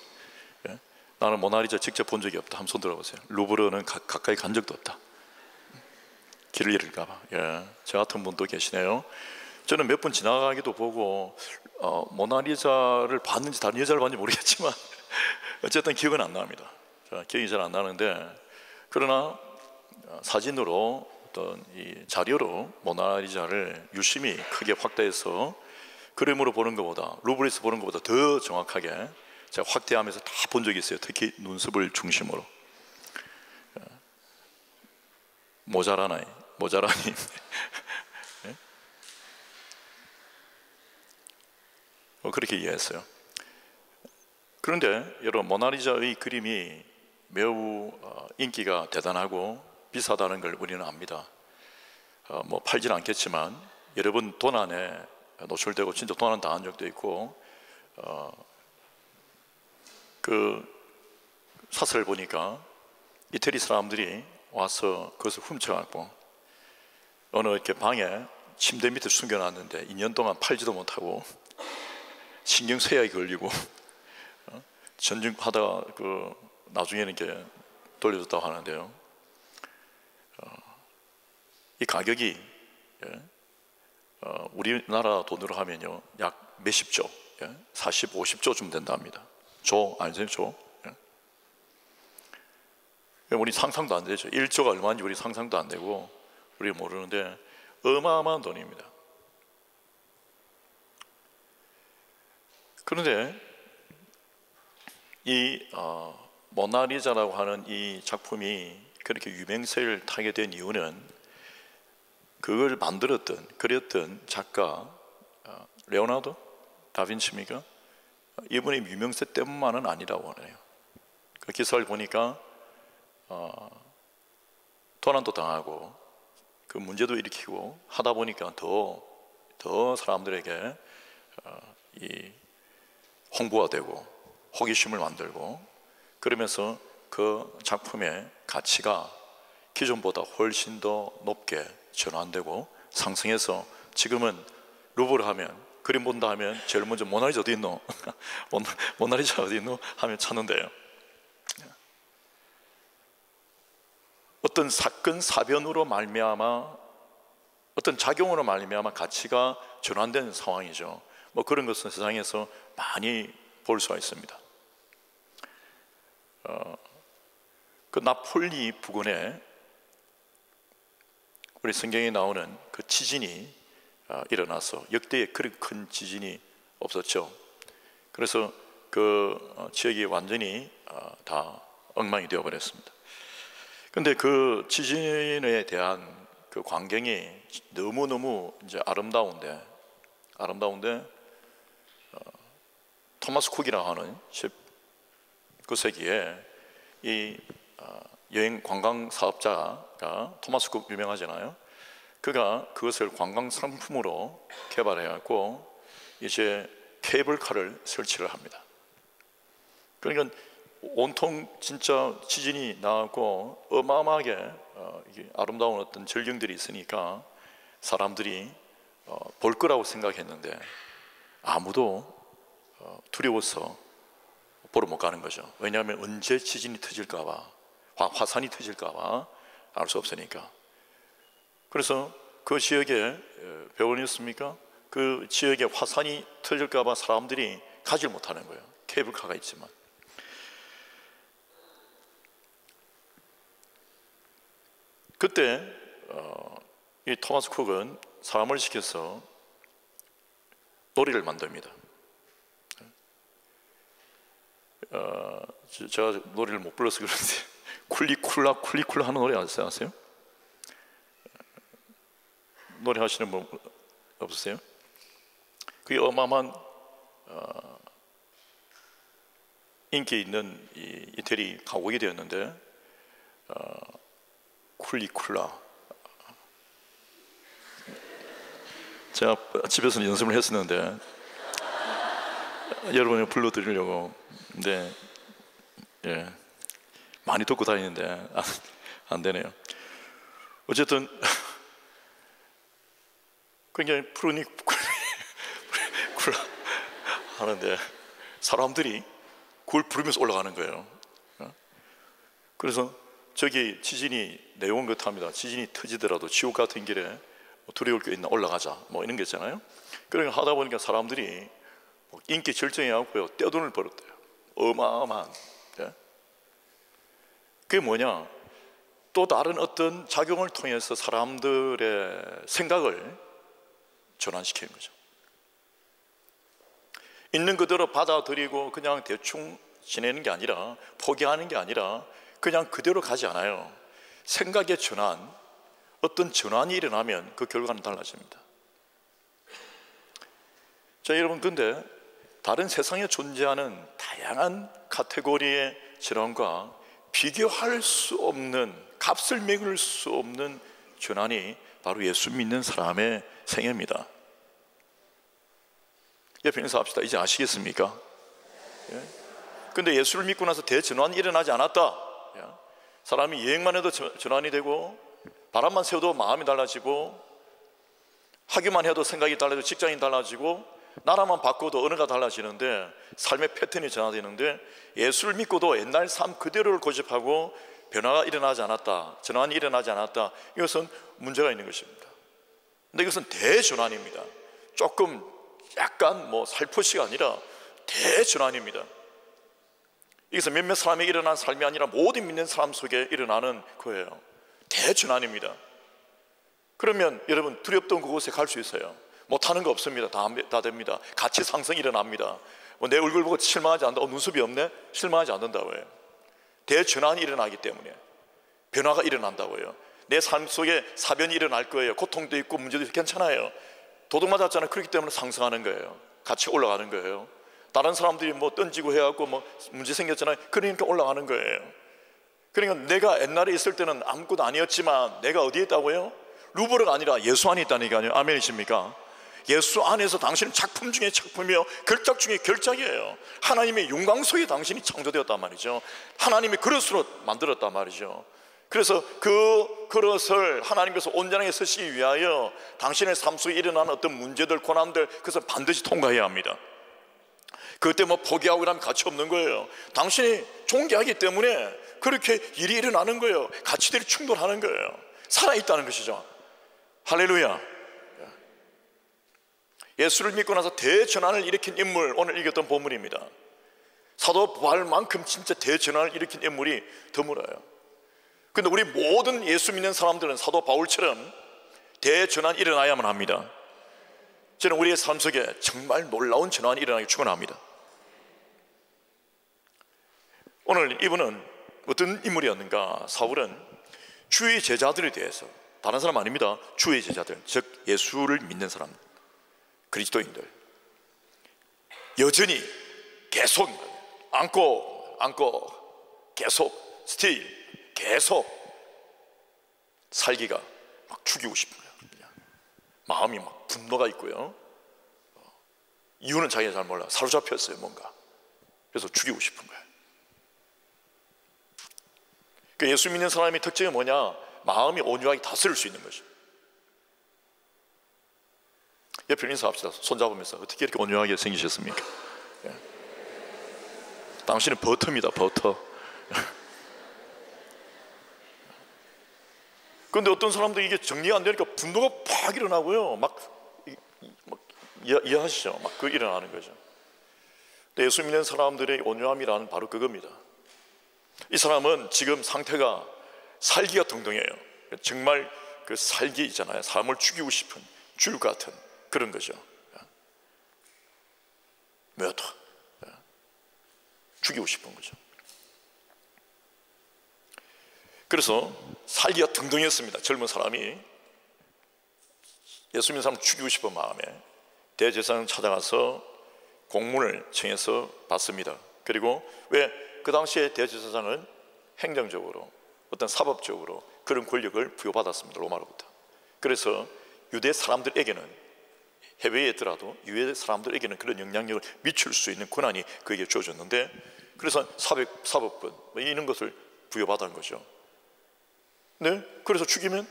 나는 모나리자 직접 본 적이 없다. 한번 손 들어보세요. 루브르는 가까이 간 적도 없다. 길을 잃을까 봐. 저 같은 분도 계시네요. 저는 몇 번 지나가기도 보고 모나리자를 봤는지 다른 여자를 봤는지 모르겠지만 어쨌든 기억은 안 납니다. 기억이 잘 안 나는데, 그러나 사진으로 어떤 이 자료로 모나리자를 유심히 크게 확대해서 그림으로 보는 것보다, 루브르에서 보는 것보다 더 정확하게 제가 확대하면서 다 본 적이 있어요. 특히 눈썹을 중심으로. 모자라니 그렇게 이해했어요. 그런데 여러분, 모나리자의 그림이 매우 인기가 대단하고 비싸다는 걸 우리는 압니다. 뭐 팔지는 않겠지만 여러분 도난에 노출되고 진짜 도난 당한 적도 있고, 그 사설을 보니까 이태리 사람들이 와서 그것을 훔쳐갖고 어느 이렇게 방에 침대 밑에 숨겨놨는데 2년 동안 팔지도 못하고 신경쇠약이 걸리고 전쟁하다가 나중에는 이렇게 돌려줬다고 하는데요. 이 가격이 우리나라 돈으로 하면요 약 몇십조, 40, 50조쯤 된답니다. 조 아니죠? 조. 우리 상상도 안 되죠. 1조가 얼마인지 우리 상상도 안 되고 우리 모르는데 어마어마한 돈입니다. 그런데 이 모나리자라고 하는 이 작품이 그렇게 유명세를 타게 된 이유는 그걸 그렸던 작가 레오나르도 다빈치입니까? 이분의 유명세 때문만은 아니라고 하네요. 그 기사를 보니까 도난도 당하고 그 문제도 일으키고 하다 보니까 더 사람들에게 이 홍보가 되고 호기심을 만들고, 그러면서 그 작품의 가치가 기존보다 훨씬 더 높게 전환되고 상승해서 지금은 루브르 하면 그림 본다 하면 제일 먼저 모나리자 어디 있노? 모나리자 어디 있노? 하면 찾는데요. 어떤 사건 사변으로 말미암아, 어떤 작용으로 말미암아 가치가 전환된 상황이죠. 뭐 그런 것은 세상에서 많이 볼 수가 있습니다. 그 나폴리 부근에 우리 성경에 나오는 그 지진이 일어나서 역대에 그렇게 큰 지진이 없었죠. 그래서 그 지역이 완전히 다 엉망이 되어버렸습니다. 근데 그 지진에 대한 그 광경이 너무너무 이제 아름다운데 토마스 쿡이라고 하는 19세기에 이 여행 관광 사업자가 토마스 쿡 유명하잖아요. 그가 그것을 관광 상품으로 개발해 갖고 이제 케이블카를 설치를 합니다. 그러니까 온통 진짜 지진이 나고 어마어마하게 이게 아름다운 어떤 절경들이 있으니까 사람들이 볼 거라고 생각했는데 아무도 두려워서 보러 못 가는 거죠. 왜냐하면 언제 지진이 터질까 봐, 화산이 터질까 봐 알 수 없으니까. 그래서 그 지역에 병원이었습니까? 그 지역에 화산이 터질까 봐 사람들이 가지 못하는 거예요. 케이블카가 있지만. 그때 이 토마스 쿡은 사람을 시켜서 놀이를 만듭니다. 제가 노래를 못 불러서 그런데 쿨리쿨라 쿨리쿨라 하는 노래 아세요? 노래 하시는 분 없으세요? 그게 어마어마한 인기 있는 이 이태리 가곡이 되었는데 쿨리쿨라, 제가 집에서 연습을 했었는데 여러분이 불러드리려고. 근데 예, 많이 듣고 다니는데 안 되네요. 어쨌든 굉장히 쿨라 하는데 사람들이 그걸 부르면서 올라가는 거예요. 그래서 저기 지진이 내용은 그렇답니다. 지진이 터지더라도 지옥 같은 길에 두려울 게 있나 올라가자, 뭐 이런 게 있잖아요. 그러니까 하다 보니까 사람들이 인기 절정해갖고요 떼돈을 벌었대요. 어마어마한. 그게 뭐냐, 또 다른 어떤 작용을 통해서 사람들의 생각을 전환시키는 거죠. 있는 그대로 받아들이고 그냥 대충 지내는 게 아니라, 포기하는 게 아니라 그냥 그대로 가지 않아요. 생각의 전환, 어떤 전환이 일어나면 그 결과는 달라집니다. 자, 여러분, 근데 다른 세상에 존재하는 다양한 카테고리의 전환과 비교할 수 없는, 값을 매길 수 없는 전환이 바로 예수 믿는 사람의 생애입니다. 옆에 인사 합시다. 이제 아시겠습니까? 예? 근데 예수를 믿고 나서 대전환이 일어나지 않았다. 사람이 여행만 해도 전환이 되고, 바람만 쐬도 마음이 달라지고, 하기만 해도 생각이 달라지고, 직장이 달라지고, 나라만 바꿔도 언어가 달라지는데, 삶의 패턴이 전환되는데, 예수를 믿고도 옛날 삶 그대로를 고집하고 변화가 일어나지 않았다, 전환이 일어나지 않았다. 이것은 문제가 있는 것입니다. 근데 이것은 대전환입니다. 조금 약간 살포시가 아니라 대전환입니다. 이것은 몇몇 사람에게 일어난 삶이 아니라 모든 믿는 사람 속에 일어나는 거예요. 대전환입니다. 그러면 여러분, 두렵던 그곳에 갈 수 있어요. 못하는 거 없습니다. 다 됩니다. 가치 상승이 일어납니다. 내 얼굴 보고 실망하지 않는다. 눈썹이 없네? 실망하지 않는다고 해요. 대전환이 일어나기 때문에 변화가 일어난다고 해요. 내 삶 속에 사변이 일어날 거예요. 고통도 있고 문제도 있고 괜찮아요. 도둑 맞았잖아요. 그렇기 때문에 상승하는 거예요. 같이 올라가는 거예요. 다른 사람들이 던지고 해갖고 문제 생겼잖아요. 그러니까 올라가는 거예요. 그러니까 내가 옛날에 있을 때는 아무것도 아니었지만 내가 어디에 있다고요? 루브르가 아니라 예수 안에 있다니까요. 아멘이십니까? 예수 안에서 당신은 작품 중에 작품이요, 결작 중에 결작이에요. 하나님의 영광 속에 당신이 창조되었단 말이죠. 하나님의 그릇으로 만들었단 말이죠. 그래서 그 그릇을 하나님께서 온전하게 쓰시기 위하여 당신의 삶 속에 일어나는 어떤 문제들, 고난들, 그것을 반드시 통과해야 합니다. 그때 뭐 포기하고 이러면 가치 없는 거예요. 당신이 존귀하기 때문에 그렇게 일이 일어나는 거예요. 가치들이 충돌하는 거예요. 살아있다는 것이죠. 할렐루야. 예수를 믿고 나서 대전환을 일으킨 인물, 오늘 읽었던 본문입니다. 사도 바울만큼 진짜 대전환을 일으킨 인물이 드물어요. 근데 우리 모든 예수 믿는 사람들은 사도 바울처럼 대전환이 일어나야만 합니다. 저는 우리의 삶 속에 정말 놀라운 전환이 일어나기 축원합니다. 오늘 이분은 어떤 인물이었는가? 사울은 주의 제자들에 대해서, 다른 사람 아닙니다. 주의 제자들, 즉 예수를 믿는 사람, 그리스도인들, 여전히 계속 안고 계속 스틸 계속 살기가 막 죽이고 싶은 거예요. 마음이 막 분노가 있고요. 이유는 자기가 잘 몰라. 사로잡혔어요, 뭔가. 그래서 죽이고 싶은 거예요. 그 예수 믿는 사람의 특징이 뭐냐? 마음이 온유하게 다스릴 수 있는 거죠. 옆에 인사합시다. 손잡으면서. 어떻게 이렇게 온유하게 생기셨습니까? 예. 당신은 버터입니다, 버터. 그런데 어떤 사람들이 이게 정리가 안 되니까 분노가 팍 일어나고요. 막 이해하시죠? 막 그 일어나는 거죠. 예수 믿는 사람들의 온유함이란 바로 그겁니다. 이 사람은 지금 상태가 살기가 등등해요. 정말 그 살기 있잖아요. 사람을 죽이고 싶은 줄 같은 그런 거죠. 메어터, 죽이고 싶은 거죠. 그래서 살기가 등등했습니다. 젊은 사람이 예수 믿는 사람 죽이고 싶은 마음에 대제사장 찾아가서 공문을 청해서 받습니다. 그리고 왜 그 당시에 대제사장은 행정적으로 어떤 사법적으로 그런 권력을 부여받았습니다. 로마로부터. 그래서 유대 사람들에게는, 해외에 있더라도 유대 사람들에게는 그런 영향력을 미칠 수 있는 권한이 그에게 주어졌는데, 그래서 사법권 이런 것을 부여받은 거죠. 네? 그래서 죽이면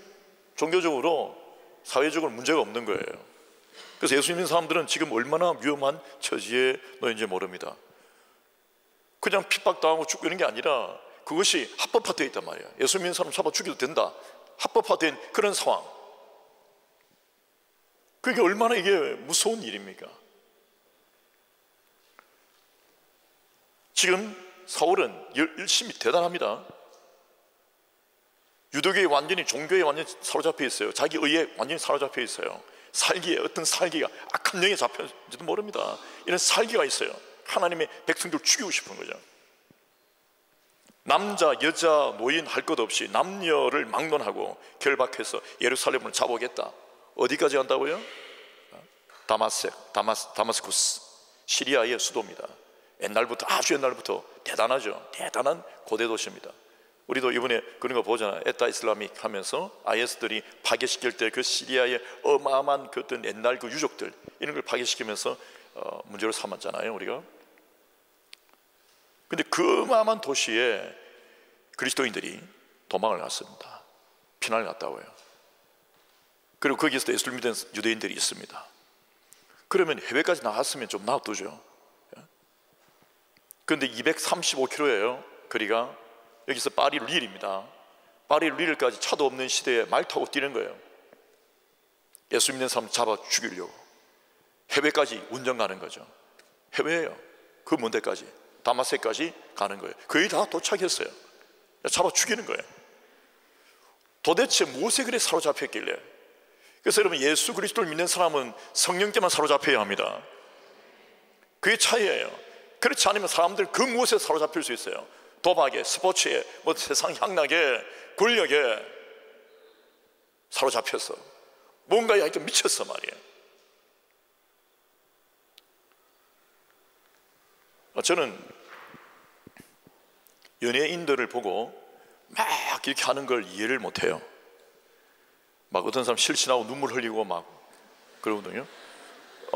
종교적으로 사회적으로 문제가 없는 거예요. 그래서 예수 믿는 사람들은 지금 얼마나 위험한 처지에 놓인지 모릅니다. 그냥 핍박당하고 죽고 이런 게 아니라 그것이 합법화되어 있단 말이에요. 예수 믿는 사람 잡아 죽여도 된다, 합법화된 그런 상황. 그게 얼마나 이게 무서운 일입니까? 지금 사울은 열심히 대단합니다. 유대교에 완전히, 종교에 완전히 사로잡혀 있어요. 자기 의에 완전히 사로잡혀 있어요. 살기에, 어떤 살기가, 악한 영에 잡혔는지도 모릅니다. 이런 살기가 있어요. 하나님의 백성들 죽이고 싶은 거죠. 남자, 여자, 노인 할 것 없이 남녀를 막론하고 결박해서 예루살렘을 잡아오겠다. 어디까지 간다고요? 다마스쿠스, 시리아의 수도입니다. 옛날부터, 아주 옛날부터 대단하죠. 대단한 고대 도시입니다. 우리도 이번에 그런 거 보잖아요. 에타 이슬라믹 하면서 IS들이 파괴시킬 때 그 시리아의 어마어마한 그 어떤 옛날 그 유적들, 이런 걸 파괴시키면서 문제로 삼았잖아요, 우리가. 근데 그 어마어마한 도시에 그리스도인들이 도망을 갔습니다. 피난을 갔다고요. 그리고 거기에서 예수를 믿는 유대인들이 있습니다. 그러면 해외까지 나갔으면 좀 놔두죠. 그런데 235km예요 거리가. 여기서 파리 릴입니다. 파리 릴까지 차도 없는 시대에 말 타고 뛰는 거예요. 예수 믿는 사람 잡아 죽이려고 해외까지 운전 가는 거죠. 해외예요. 그 먼 데까지, 다마스까지 가는 거예요. 거의 다 도착했어요. 잡아 죽이는 거예요. 도대체 무엇에 그래 사로잡혔길래? 그래서 여러분, 예수 그리스도를 믿는 사람은 성령께만 사로잡혀야 합니다. 그게 차이예요. 그렇지 않으면 사람들 그 무엇에 사로잡힐 수 있어요. 도박에, 스포츠에, 뭐 세상 향락에, 권력에 사로잡혀서 뭔가에 하여튼 미쳤어 말이에요. 저는 연예인들을 보고 막 이렇게 하는 걸 이해를 못해요. 막 어떤 사람 실신하고 눈물 흘리고 막 그러거든요.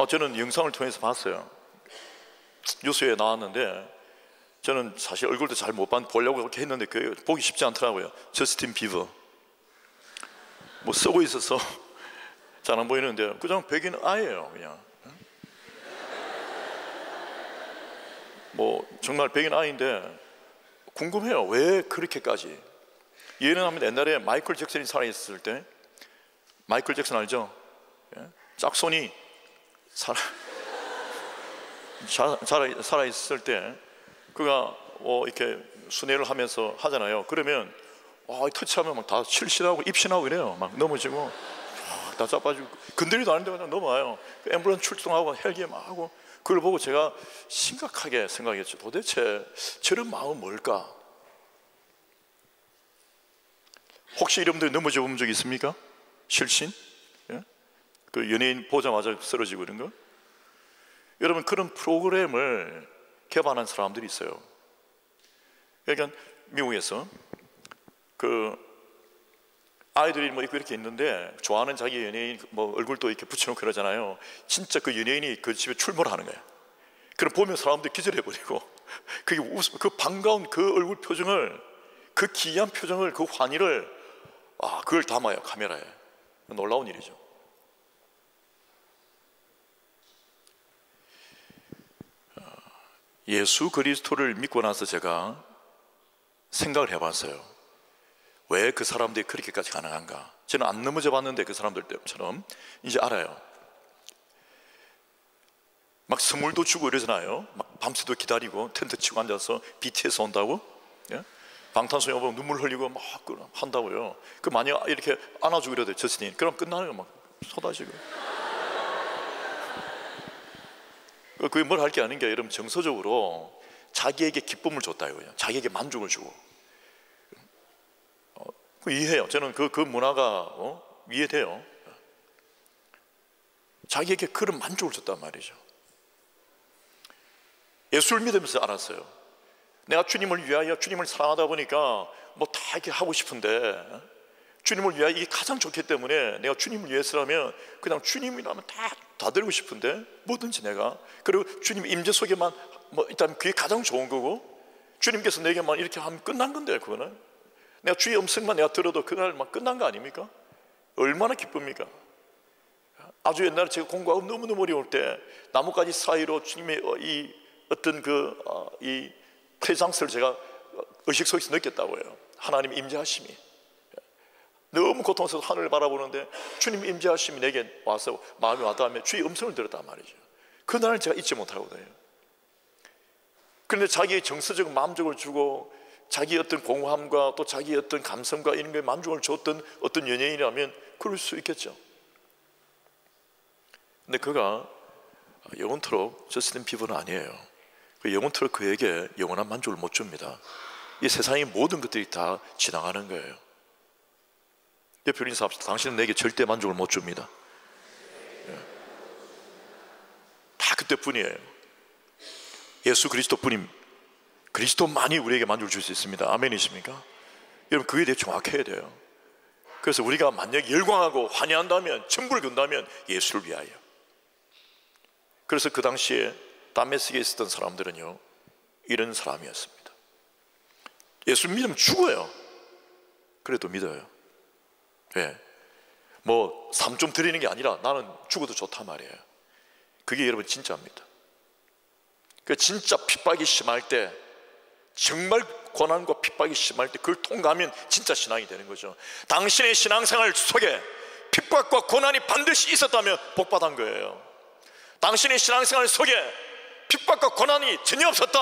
저는 영상을 통해서 봤어요. 뉴스에 나왔는데 저는 사실 얼굴도 잘 못 보려고 그렇게 했는데 그 보기 쉽지 않더라고요. 저스틴 비버 뭐 쓰고 있어서 잘 안 보이는데 그냥 백인 아이예요. 그냥 뭐 정말 백인 아이인데 궁금해요. 왜 그렇게까지? 이해는 합니다. 옛날에 마이클 잭슨이 살아있을 때, 마이클 잭슨 알죠? 짝손이 살아있을 때 그가 이렇게 순회를 하면서 하잖아요. 그러면 터치하면 막 다 실신하고 입신하고 이래요. 막 넘어지고 다 자빠지고 건드리도 않는데 그냥 넘어와요. 앰뷸런스 출동하고 헬기 막 하고, 그걸 보고 제가 심각하게 생각했죠. 도대체 저런 마음은 뭘까? 혹시 여러분들 넘어져 본 적 있습니까? 실신? 그 연예인 보자마자 쓰러지고 이런 거? 여러분, 그런 프로그램을 개발한 사람들이 있어요. 그러니까 미국에서 그 아이들이 뭐 이렇게 있는데 좋아하는 자기 연예인 뭐 얼굴도 이렇게 붙여놓고 그러잖아요. 진짜 그 연예인이 그 집에 출몰을 하는 거예요. 그럼 보면 사람들이 기절해버리고 그 반가운 그 얼굴 표정을, 그 기이한 표정을, 그 환희를 그걸 담아요, 카메라에. 놀라운 일이죠. 예수 그리스도를 믿고 나서 제가 생각을 해봤어요. 왜 그 사람들이 그렇게까지 가능한가? 저는 안 넘어져 봤는데 그 사람들처럼 이제 알아요. 막 선물도 주고 이러잖아요. 막 밤새도 기다리고 텐트 치고 앉아서 BTS 온다고, 방탄소년단 보면 눈물 흘리고 막 한다고요. 그 만약 이렇게 안아주고 이러대, 저스틴, 그럼 끝나는 거 막 쏟아지고. 그게 뭘 할 게 아닌 게, 여러분, 정서적으로 자기에게 기쁨을 줬다 이거예요. 자기에게 만족을 주고. 이해해요. 저는 그 문화가 이해돼요. 자기에게 그런 만족을 줬단 말이죠. 예수를 믿으면서 알았어요. 내가 주님을 위하여, 주님을 사랑하다 보니까 뭐 다 이렇게 하고 싶은데, 주님을 위하여 이게 가장 좋기 때문에 내가 주님을 위해서라면 그냥 주님이라면 다 드리고 싶은데, 뭐든지 내가, 그리고 주님 임재 속에만 뭐 일단 그게 가장 좋은 거고, 주님께서 내게만 이렇게 하면 끝난 건데, 그거는 내가 주의 음성만 내가 들어도 그날 막 끝난 거 아닙니까? 얼마나 기쁩니까? 아주 옛날에 제가 공부하고 너무너무 어려울 때 나뭇가지 사이로 주님의 이 어떤 이 프레장스를 제가 의식 속에서 느꼈다고요. 하나님 임재하심이. 너무 고통스러워서 하늘을 바라보는데 주님 임재하심이 내게 와서 마음이 와닿으면 주의 음성을 들었단 말이죠. 그날은 제가 잊지 못하거든요. 그런데 자기의 정서적 만족을 주고 자기 어떤 공허함과 또 자기 어떤 감성과 이런 거에 만족을 줬던 어떤 연예인이라면 그럴 수 있겠죠. 근데 그가 영원토록 저스틴 비버는 아니에요. 영원토록 그에게 영원한 만족을 못 줍니다. 이 세상의 모든 것들이 다 지나가는 거예요. 대표 인사 합시다. 당신은 내게 절대 만족을 못 줍니다. 다 그때뿐이에요. 예수 그리스도뿐임. 그리스도만이 우리에게 만족을 줄 수 있습니다. 아멘이십니까? 여러분, 그게 되게 정확해야 돼요. 그래서 우리가 만약 열광하고 환희한다면, 천불을 건다면 예수를 위하여. 그래서 그 당시에 다메섹에 있었던 사람들은요, 이런 사람이었습니다. 예수 믿으면 죽어요. 그래도 믿어요. 왜? 뭐 삶 좀 드리는 게 아니라 나는 죽어도 좋단 말이에요. 그게 여러분 진짜입니다. 그 진짜 핍박이 심할 때, 정말 고난과 핍박이 심할 때 그걸 통과하면 진짜 신앙이 되는 거죠. 당신의 신앙생활 속에 핍박과 고난이 반드시 있었다면 복받은 거예요. 당신의 신앙생활 속에 핍박과 고난이 전혀 없었다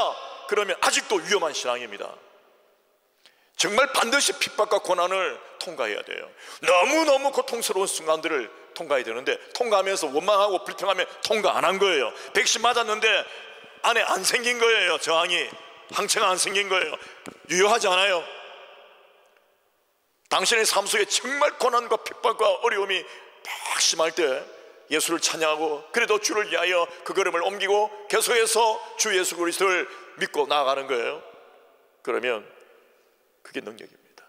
그러면 아직도 위험한 신앙입니다. 정말 반드시 핍박과 고난을 통과해야 돼요. 너무너무 고통스러운 순간들을 통과해야 되는데, 통과하면서 원망하고 불평하면 통과 안 한 거예요. 백신 맞았는데 안에 안 생긴 거예요. 저항이, 항체가 안 생긴 거예요. 유효하지 않아요. 당신의 삶 속에 정말 고난과 핍박과 어려움이 막 심할 때 예수를 찬양하고, 그래도 주를 위하여 그 걸음을 옮기고 계속해서 주 예수 그리스도를 믿고 나아가는 거예요. 그러면 그게 능력입니다.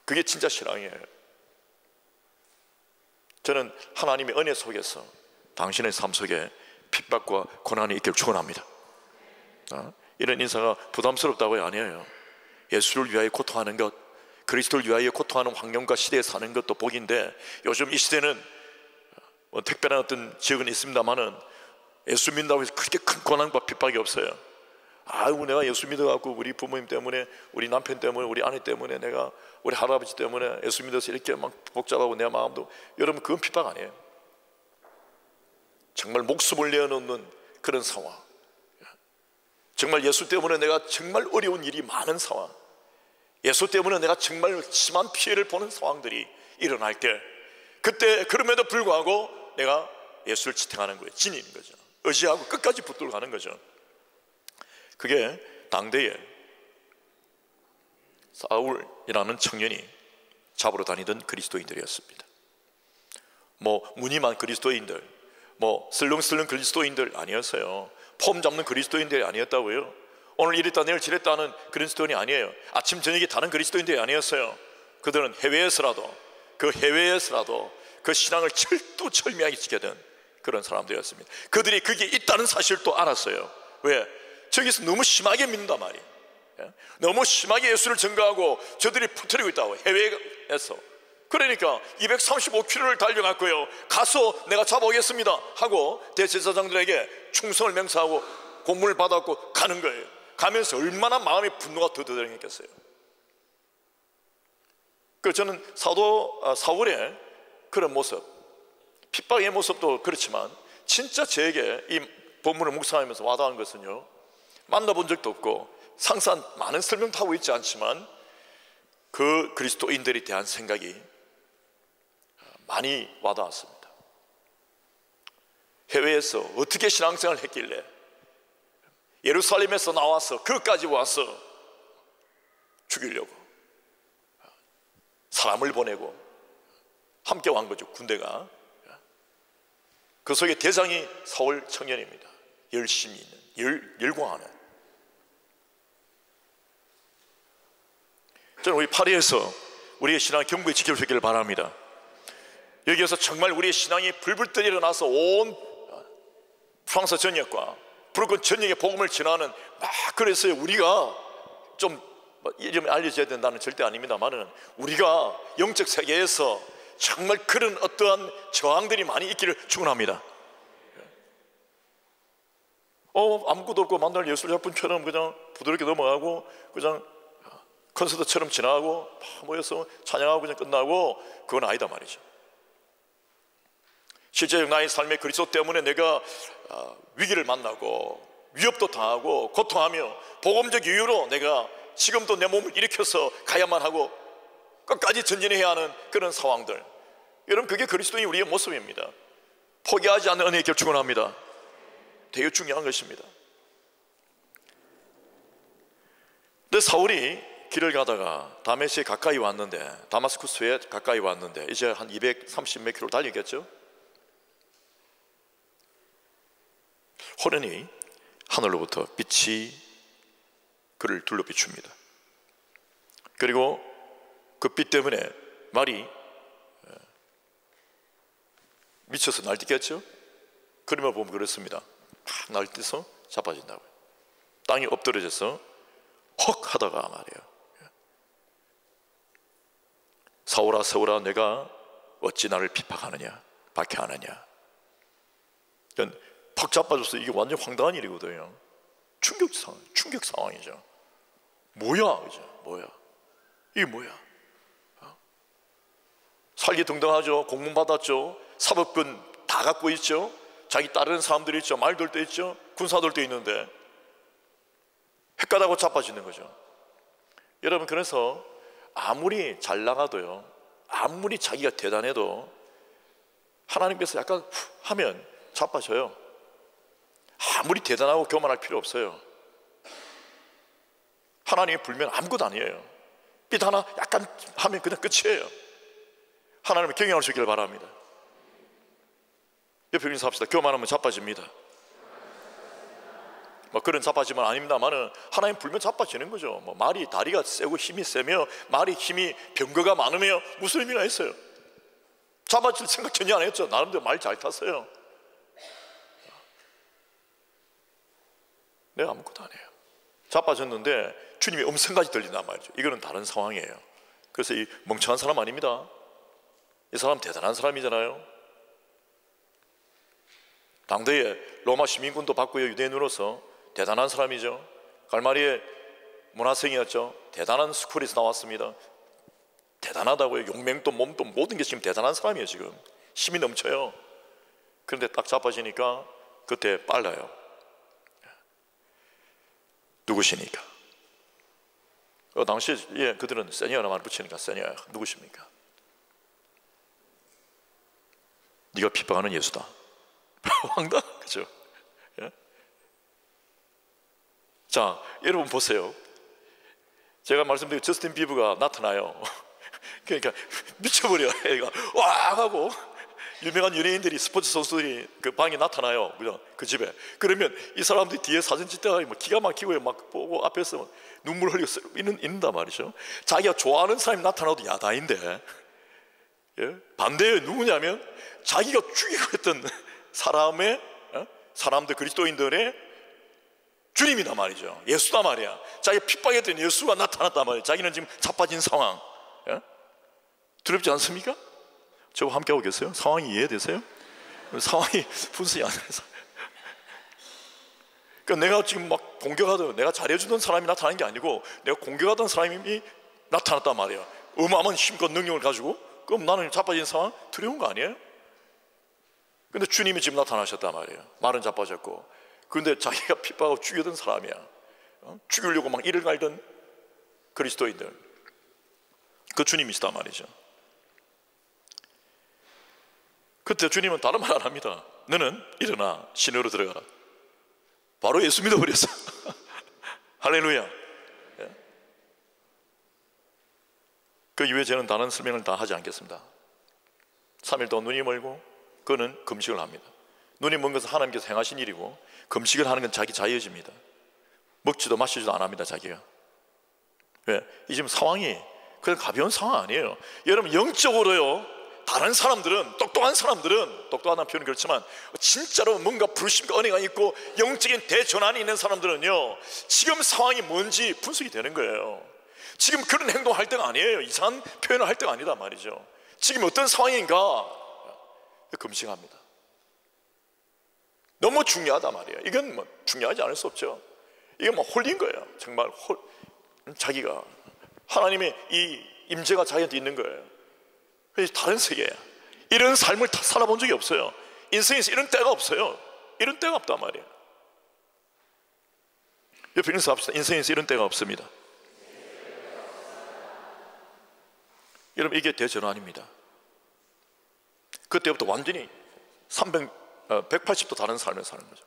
그게 진짜 신앙이에요. 저는 하나님의 은혜 속에서 당신의 삶 속에 핍박과 고난이 있기를 축원합니다. 이런 인사가 부담스럽다고요? 아니에요. 예수를 위하여 고통하는 것, 그리스도를 위하여 고통하는 환경과 시대에 사는 것도 복인데, 요즘 이 시대는 뭐 특별한 어떤 지역은 있습니다만은 예수 믿는다고 해서 그렇게 큰 고난과 핍박이 없어요. 아이고, 내가 예수 믿어갖고 우리 부모님 때문에, 우리 남편 때문에, 우리 아내 때문에, 내가 우리 할아버지 때문에 예수 믿어서 이렇게 막 복잡하고 내 마음도, 여러분 그건 핍박 아니에요. 정말 목숨을 내어놓는 그런 상황, 정말 예수 때문에 내가 정말 어려운 일이 많은 상황, 예수 때문에 내가 정말 심한 피해를 보는 상황들이 일어날 때, 그때 그럼에도 불구하고 내가 예수를 지탱하는 거예요. 지니는 거죠. 의지하고 끝까지 붙들고 가는 거죠. 그게 당대에 사울이라는 청년이 잡으러 다니던 그리스도인들이었습니다. 뭐 무늬만 그리스도인들, 뭐 슬렁슬렁 그리스도인들 아니었어요. 폼 잡는 그리스도인들이 아니었다고요. 오늘 이랬다 내일 저랬다는 그리스도인이 아니에요. 아침 저녁에 다른 그리스도인들이 아니었어요. 그들은 해외에서라도 그 신앙을 철두철미하게 지켜던 그런 사람들이었습니다. 그들이 그게 있다는 사실도 알았어요. 왜? 저기서 너무 심하게 믿는단 말이에요. 너무 심하게 예수를 증거하고 저들이 퍼뜨리고 있다고, 해외에서. 그러니까 235km를 달려갔고요, 가서 내가 잡아오겠습니다 하고 대제사장들에게 충성을 맹세하고 공문을 받았고 가는 거예요. 가면서 얼마나 마음의 분노가 더더더했겠어요. 그 저는 사울의 그런 모습, 핍박의 모습도 그렇지만 진짜 저에게 이 본문을 묵상하면서 와닿은 것은요, 만나본 적도 없고 상세한 많은 설명도 하고 있지 않지만 그 그리스도인들에 대한 생각이 많이 와닿았습니다. 해외에서 어떻게 신앙생활을 했길래 예루살렘에서 나와서 그까지 와서 죽이려고 사람을 보내고 함께 온 거죠. 군대가. 그 속에 대장이 사울 청년입니다. 열심히 있는, 열광하는. 저는 우리 파리에서 우리의 신앙 경부에 지켜주시기를 바랍니다. 여기에서 정말 우리의 신앙이 불불 일어나서 온 프랑스 전역과 불꽃 전역의 복음을 전하는, 막 그래서 우리가 좀 이름이 알려져야 된다는 절대 아닙니다만은, 우리가 영적 세계에서 정말 그런 어떠한 저항들이 많이 있기를 축원합니다. 아무것도 없고 만날 예술 작품처럼 그냥 부드럽게 넘어가고 그냥 콘서트처럼 지나가고 모여서 찬양하고 그냥 끝나고, 그건 아니다 말이죠. 실제로 나의 삶의 그리스도 때문에 내가 위기를 만나고 위협도 당하고 고통하며 복음적 이유로 내가 지금도 내 몸을 일으켜서 가야만 하고 끝까지 전진해야 하는 그런 상황들, 여러분 그게 그리스도인 우리의 모습입니다. 포기하지 않는 은혜의 길 축원합니다. 되게 중요한 것입니다. 근데 사울이 길을 가다가 다메섹에 가까이 왔는데, 다마스쿠스에 가까이 왔는데 이제 한 230 몇 킬로 달리겠죠. 호련히 하늘로부터 빛이 그를 둘러 비춥니다. 그리고 그 빛 때문에 말이 미쳐서 날뛰겠죠. 그림을 보면 그렇습니다. 팍 날뛰어서 자빠진다고요. 땅이 엎드려져서 헉 하다가 말이에요, 사울아 사울아 내가 어찌 나를 핍박하느냐, 박해하느냐. 그러니까 팍 자빠져서 이게 완전 황당한 일이거든요. 충격 상황이죠. 뭐야, 그죠? 뭐야? 이게 뭐야? 살기 등등하죠. 공문 받았죠. 사법권 다 갖고 있죠. 자기 따르는 사람들이 있죠. 말들도 있죠. 군사들도 있는데 헷갈하고 자빠지는 거죠. 여러분, 그래서 아무리 잘 나가도요, 아무리 자기가 대단해도 하나님께서 약간 하면 자빠져요. 아무리 대단하고 교만할 필요 없어요. 하나님이 불면 아무것도 아니에요. 빛 하나 약간 하면 그냥 끝이에요. 하나님을 경외할 수 있기를 바랍니다. 옆에 인사 합시다. 교만하면 자빠집니다. 뭐 그런 자빠짐은 아닙니다만은 하나님 불면 자빠지는 거죠. 뭐 말이 다리가 세고 힘이 세며 말이 힘이 병거가 많으며 무슨 의미가 있어요? 자빠질 생각 전혀 안 했죠. 나름대로 말 잘 탔어요. 내가 아무것도 안 해요. 자빠졌는데 주님의 음성까지 들린단 말이죠. 이거는 다른 상황이에요. 그래서 이 멍청한 사람 아닙니다. 이 사람 대단한 사람이잖아요. 당대에 로마 시민군도 받고요, 유대인으로서 대단한 사람이죠. 갈마리의 문화생이었죠. 대단한 스쿨에서 나왔습니다. 대단하다고요. 용맹도 몸도 모든 게 지금 대단한 사람이에요. 지금 힘이 넘쳐요. 그런데 딱 자빠지니까 그때 빨라요. 누구시니까? 당시에 그들은 세니어라만 붙이니까 세니어 누구십니까? 네가 핍박하는 예수다. 황당, 그죠? 예? 자, 여러분 보세요. 제가 말씀드린 저스틴 비버가 나타나요. 그러니까 미쳐버려. 애가 와 하고 유명한 연예인들이, 스포츠 선수들이 그 방에 나타나요. 그죠? 그 집에. 그러면 이 사람들이 뒤에 사진 찍다가 뭐 기가 막히고 막 보고 앞에서 눈물 흘리고 있는단 말이죠. 자기가 좋아하는 사람이 나타나도 야단인데, 예? 반대에 누구냐면 자기가 죽이고 했던 사람들, 그리스도인들의 주님이다 말이죠. 예수다 말이야. 자기가 핍박했던 예수가 나타났단 말이에요. 자기는 지금 자빠진 상황. 예? 두렵지 않습니까? 저와 함께하고 계세요? 상황이 이해되세요? 상황이 분석이 안 돼서. 그러니까 내가 지금 막 공격하던, 내가 잘해주던 사람이 나타나는 게 아니고 내가 공격하던 사람이 나타났단 말이에요. 어마어마한 힘과 능력을 가지고. 그럼 나는 자빠진 상황 두려운 거 아니에요? 근데 주님이 지금 나타나셨단 말이에요. 말은 자빠졌고. 그런데 자기가 핍박하고 죽이던 사람이야. 죽이려고 막 이를 갈던 그리스도인들, 그 주님이시단 말이죠. 그때 주님은 다른 말 안 합니다. 너는 일어나 시내로 들어가라. 바로 예수 믿어버렸어. 할렐루야. 예? 그 이후에 저는 다른 설명을 다 하지 않겠습니다. 3일 동안 눈이 멀고 그는 금식을 합니다. 눈이 먼 것은 하나님께서 행하신 일이고, 금식을 하는 건 자기 자유입니다. 먹지도 마시지도 안 합니다, 자기가. 왜? 이 지금 상황이 그냥 가벼운 상황 아니에요. 여러분, 영적으로요, 다른 사람들은, 똑똑하다는 표현은 그렇지만 진짜로 뭔가 불신과 은혜가 있고 영적인 대전환이 있는 사람들은요, 지금 상황이 뭔지 분석이 되는 거예요. 지금 그런 행동할 때가 아니에요. 이상한 표현을 할 때가 아니다 말이죠. 지금 어떤 상황인가 금식합니다. 너무 중요하다 말이에요. 이건 뭐 중요하지 않을 수 없죠. 이게 뭐 홀린 거예요. 정말 자기가 하나님의 이 임재가 자기한테 있는 거예요. 그래서 다른 세계야. 이런 삶을 살아본 적이 없어요. 인생에서 이런 때가 없어요. 이런 때가 없단 말이에요. 옆에 있는 사람 합시다. 인생에서 이런 때가 없습니다. 여러분, 이게 대전환입니다. 그때부터 완전히 180도 다른 삶을 사는 거죠.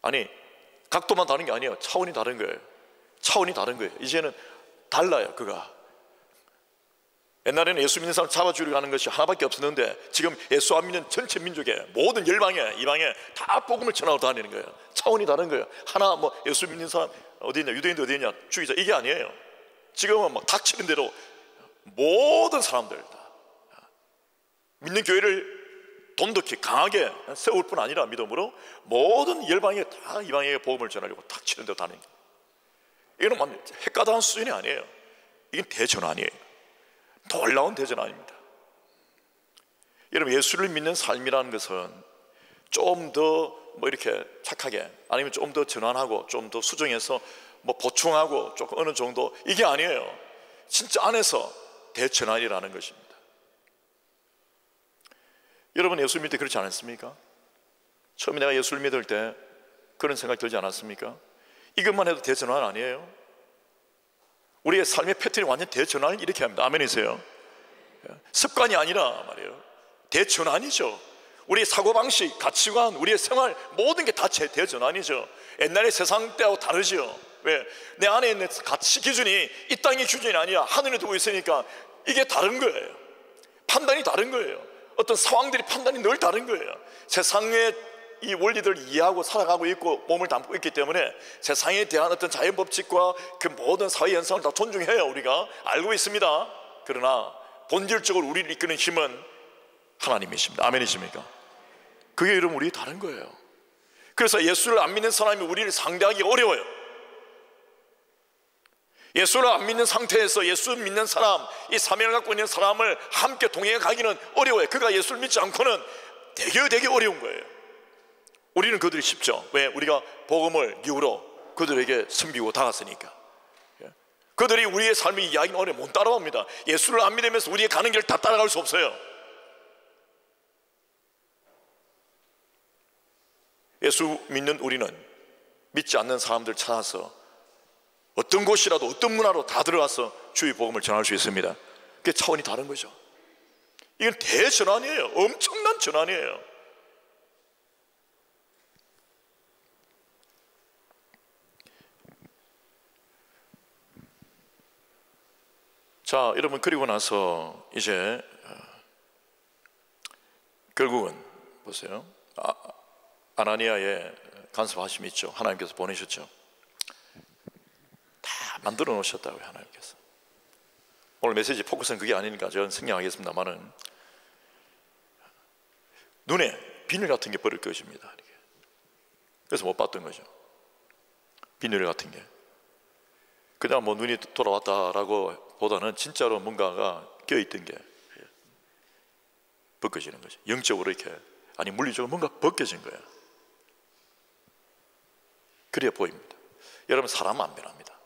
아니, 각도만 다른 게 아니에요. 차원이 다른 거예요. 차원이 다른 거예요. 이제는 달라요. 그가 옛날에는 예수 믿는 사람 잡아주려고 하는 것이 하나밖에 없었는데, 지금 예수 안 믿는 전체 민족에, 모든 열방에, 이방에 다 복음을 전하고 다니는 거예요. 차원이 다른 거예요. 하나 뭐 예수 믿는 사람 어디 있냐, 유대인들 어디 있냐, 죽이자, 이게 아니에요. 지금은 막 닥치는 대로 모든 사람들 다 믿는 교회를 돈독히 강하게 세울 뿐 아니라 믿음으로 모든 열방에 다 이방에게 복음을 전하려고 닥치는 대로 다니는 거예요. 이건 완전 헷가다한 수준이 아니에요. 이건 대전환이에요. 놀라운 대전환입니다. 여러분, 예수를 믿는 삶이라는 것은 좀 더 뭐 이렇게 착하게, 아니면 좀 더 전환하고 좀 더 수정해서 뭐 보충하고 조금 어느 정도, 이게 아니에요. 진짜 안에서 대전환이라는 것입니다. 여러분, 예수 믿을 때 그렇지 않았습니까? 처음에 내가 예수를 믿을 때 그런 생각 들지 않았습니까? 이것만 해도 대전환 아니에요? 우리의 삶의 패턴이 완전 대전환을 일으켜야 합니다. 아멘이세요? 습관이 아니라 말이에요, 대전환이죠. 우리의 사고방식, 가치관, 우리의 생활, 모든 게 다 대전환이죠. 옛날의 세상 때하고 다르죠. 왜? 내 안에 있는 가치 기준이 이 땅의 기준이 아니라 하늘에 두고 있으니까 이게 다른 거예요. 판단이 다른 거예요. 어떤 상황들이 판단이 늘 다른 거예요. 세상의 이 원리들을 이해하고 살아가고 있고 몸을 담고 있기 때문에 세상에 대한 어떤 자연법칙과 그 모든 사회 현상을 다 존중해요. 우리가 알고 있습니다. 그러나 본질적으로 우리를 이끄는 힘은 하나님이십니다. 아멘이십니까? 그게 여러분, 우리 다른 거예요. 그래서 예수를 안 믿는 사람이 우리를 상대하기 어려워요. 예수를 안 믿는 상태에서 예수 믿는 사람, 이 사명을 갖고 있는 사람을 함께 동행해 가기는 어려워요. 그가 예수를 믿지 않고는 되게 어려운 거예요. 우리는 그들이 쉽죠. 왜? 우리가 복음을 기울여 그들에게 섬기고 다갔으니까. 그들이 우리의 삶의 이야기는 어려워 못 따라옵니다. 예수를 안 믿으면서 우리의 가는 길을 다 따라갈 수 없어요. 예수 믿는 우리는 믿지 않는 사람들 찾아서 어떤 곳이라도 어떤 문화로 다 들어가서 주의 복음을 전할 수 있습니다. 그게 차원이 다른 거죠. 이건 대전환이에요. 엄청난 전환이에요. 자, 여러분, 그리고 나서 이제 결국은 보세요. 아나니아의 간섭하심이 있죠. 하나님께서 보내셨죠. 다 만들어 놓으셨다고요, 하나님께서. 오늘 메시지 포커스는 그게 아니니까 저는 생략하겠습니다만은, 눈에 비늘 같은 게 버릴 것입니다. 그래서 못 봤던 거죠. 비늘 같은 게. 그냥 뭐 눈이 돌아왔다라고 보다는 진짜로 뭔가가 껴있던 게 벗겨지는 거죠. 영적으로 이렇게, 아니 물리적으로 뭔가 벗겨진 거예요. 그래야 보입니다. 여러분, 사람 안 변합니다.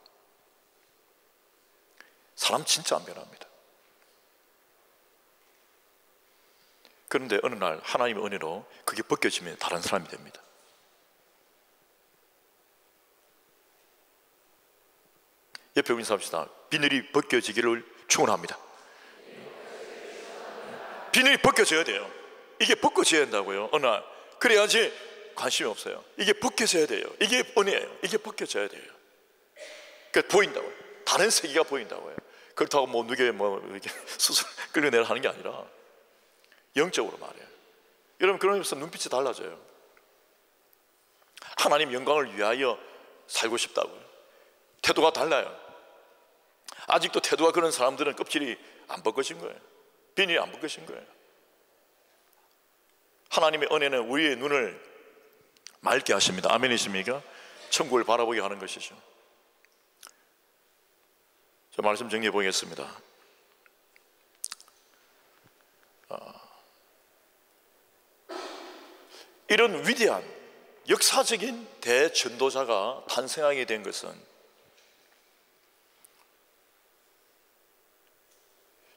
사람 진짜 안 변합니다. 그런데 어느 날 하나님의 은혜로 그게 벗겨지면 다른 사람이 됩니다. 옆에 인사합시다. 비늘이 벗겨지기를 축원합니다. 비늘이 벗겨져야 돼요. 이게 벗겨져야 된다고요. 어느 날. 그래야지 관심이 없어요. 이게 벗겨져야 돼요. 이게 은혜예요. 이게 벗겨져야 돼요. 그러니까 보인다고요. 다른 세계가 보인다고요. 그렇다고 뭐 누게 뭐 이렇게 수술 끌어내라 하는 게 아니라 영적으로 말해요. 여러분, 그런 의미에서 눈빛이 달라져요. 하나님 영광을 위하여 살고 싶다고요. 태도가 달라요. 아직도 태도가 그런 사람들은 껍질이 안 벗겨진 거예요. 비늘이 안 벗겨진 거예요. 하나님의 은혜는 우리의 눈을 맑게 하십니다. 아멘이십니까? 천국을 바라보게 하는 것이죠. 저 말씀 정리해 보겠습니다. 이런 위대한 역사적인 대전도자가 탄생하게 된 것은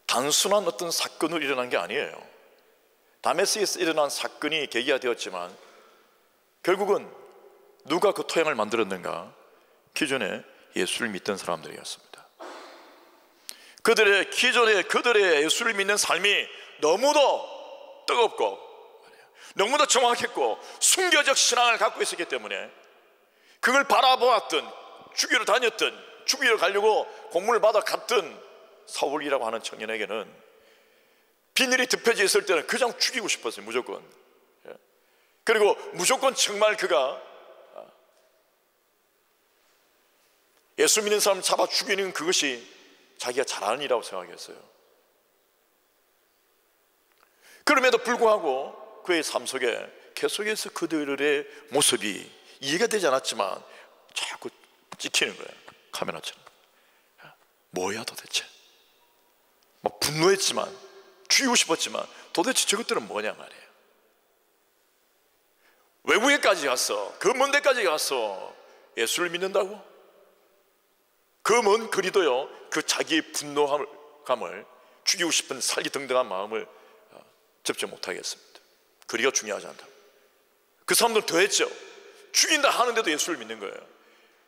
단순한 어떤 사건으로 일어난 게 아니에요. 다메섹에서 일어난 사건이 계기가 되었지만 결국은 누가 그 토양을 만들었는가? 기존에 예수를 믿던 사람들이었습니다. 기존에 그들의 예수를 믿는 삶이 너무도 뜨겁고 너무도 정확했고 순교적 신앙을 갖고 있었기 때문에 그걸 바라보았던, 주기로 다녔던, 주기로 가려고 공문을 받아 갔던 사울이라고 하는 청년에게는 비늘이 덮여져 있을 때는 그냥 죽이고 싶었어요. 무조건. 그리고 무조건 정말 그가 예수 믿는 사람 잡아 죽이는 그것이 자기가 잘하는 일이라고 생각했어요. 그럼에도 불구하고 그의 삶 속에 계속해서 그들의 모습이 이해가 되지 않았지만 자꾸 찍히는 거예요. 카메라처럼. 뭐야 도대체? 막 분노했지만, 죽이고 싶었지만 도대체 저것들은 뭐냐 말이에요. 외국에까지 갔어. 그 먼 데까지 갔어. 예수를 믿는다고? 그 먼 거리도요, 그 자기의 분노감을, 죽이고 싶은 살기등등한 마음을 접지 못하겠습니다. 거리가 중요하지 않다. 그 사람들은 더 했죠. 죽인다 하는데도 예수를 믿는 거예요.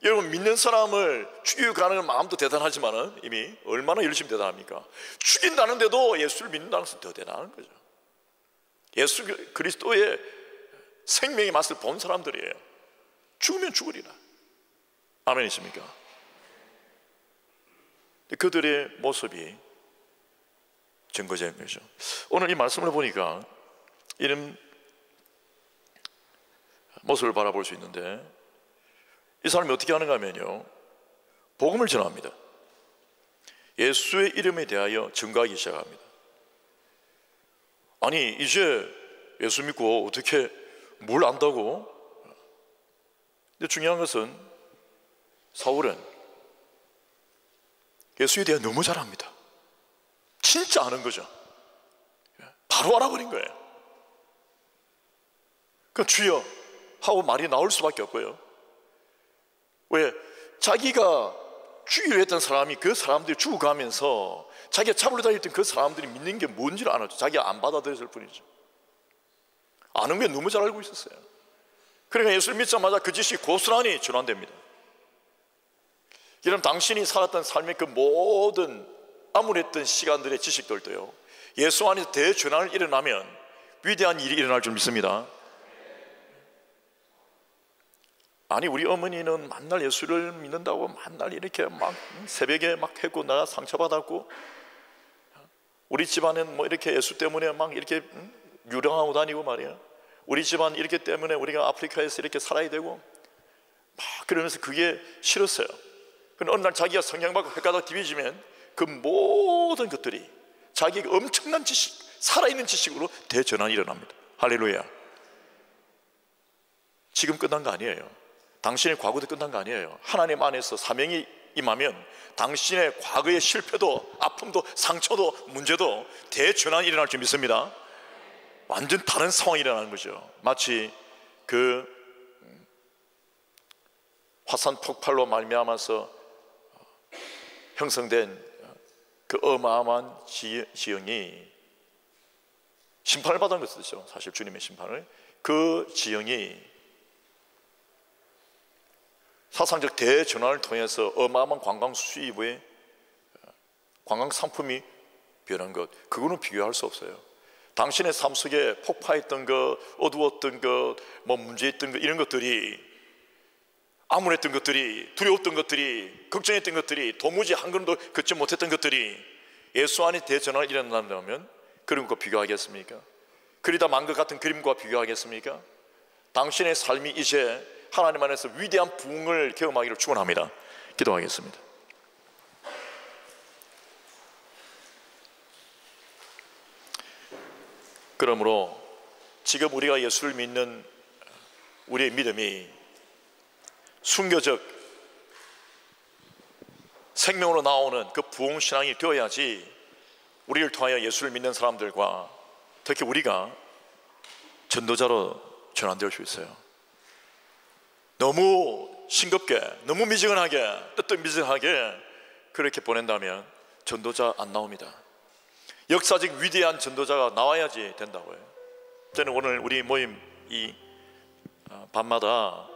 여러분, 믿는 사람을 죽이고 가는 마음도 대단하지만 이미 얼마나 열심히 대단합니까? 죽인다는데도 예수를 믿는다는 것은 더 대단한 거죠. 예수 그리스도의 생명의 맛을 본 사람들이에요. 죽으면 죽으리라. 아멘이십니까? 그들의 모습이 증거적인 거죠. 오늘 이 말씀을 보니까 이런 모습을 바라볼 수 있는데, 이 사람이 어떻게 하는가 하면요, 복음을 전합니다. 예수의 이름에 대하여 증거하기 시작합니다. 아니, 이제 예수 믿고 어떻게 뭘 안다고? 근데 중요한 것은 사울은 예수에 대해 너무 잘 압니다. 진짜 아는 거죠. 바로 알아버린 거예요. 그 주여 하고 말이 나올 수밖에 없고요. 왜? 자기가 죽이려 했던 사람이 그 사람들이 죽어가면서 자기가 잡으려 다녔던 그 사람들이 믿는 게 뭔지를 안 알죠. 자기가 안 받아들였을 뿐이죠. 아는 게 너무 잘 알고 있었어요. 그러니까 예수를 믿자마자 그 지식이 고스란히 전환됩니다. 여러분, 당신이 살았던 삶의 그 모든 암울했던 시간들의 지식들도요, 예수 안에서 대전환을 일어나면 위대한 일이 일어날 줄 믿습니다. 아니, 우리 어머니는 만날 예수를 믿는다고 만날 이렇게 막 새벽에 막 했고 내가 상처받았고, 우리 집안은 뭐 이렇게 예수 때문에 막 이렇게 유령하고 다니고 말이야. 우리 집안 이렇게 때문에 우리가 아프리카에서 이렇게 살아야 되고 막 그러면서 그게 싫었어요. 근데 어느 날 자기가 성경받고 헷갈려 뒤집으면 그 모든 것들이 자기의 엄청난 지식, 살아있는 지식으로 대전환이 일어납니다. 할렐루야. 지금 끝난 거 아니에요. 당신의 과거도 끝난 거 아니에요. 하나님 안에서 사명이 임하면 당신의 과거의 실패도 아픔도 상처도 문제도 대전환이 일어날 줄 믿습니다. 완전 다른 상황이 일어나는 거죠. 마치 그 화산 폭발로 말미암아서 형성된 그 어마어마한 지형이 심판을 받은 것이죠. 사실 주님의 심판을. 그 지형이 사상적 대전환을 통해서 어마어마한 관광 수입의 관광 상품이 변한 것, 그거는 비교할 수 없어요. 당신의 삶 속에 폭파했던 것, 어두웠던 것, 뭐 문제했던 것, 이런 것들이, 암울했던 것들이, 두려웠던 것들이, 걱정했던 것들이, 도무지 한 걸음도 걷지 못했던 것들이 예수 안에 대전환이 일어난다면 그런 것과 비교하겠습니까? 그리다 만 것 같은 그림과 비교하겠습니까? 당신의 삶이 이제 하나님 안에서 위대한 부흥을 경험하기를 축원합니다. 기도하겠습니다. 그러므로 지금 우리가 예수를 믿는 우리의 믿음이 순교적 생명으로 나오는 그 부흥신앙이 되어야지 우리를 통하여 예수를 믿는 사람들과 특히 우리가 전도자로 전환될 수 있어요. 너무 싱겁게, 너무 미지근하게, 뜨뜻미지근하게 그렇게 보낸다면 전도자 안 나옵니다. 역사적 위대한 전도자가 나와야지 된다고요. 저는 오늘 우리 모임 이 밤마다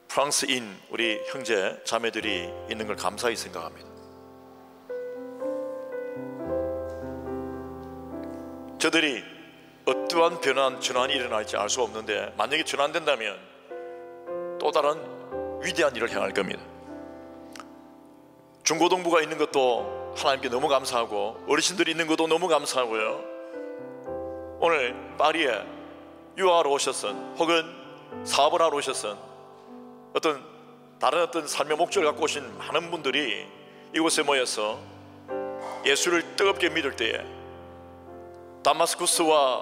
프랑스인 우리 형제 자매들이 있는 걸 감사히 생각합니다. 저들이 어떠한 변화, 전환이 일어날지 알 수 없는데 만약에 전환된다면 또 다른 위대한 일을 행할 겁니다. 중고등부가 있는 것도 하나님께 너무 감사하고 어르신들이 있는 것도 너무 감사하고요. 오늘 파리에 유학하러 오셨던 혹은 사업을 하러 오셨던 다른 어떤 삶의 목적을 갖고 오신 많은 분들이 이곳에 모여서 예수를 뜨겁게 믿을 때에 다마스쿠스와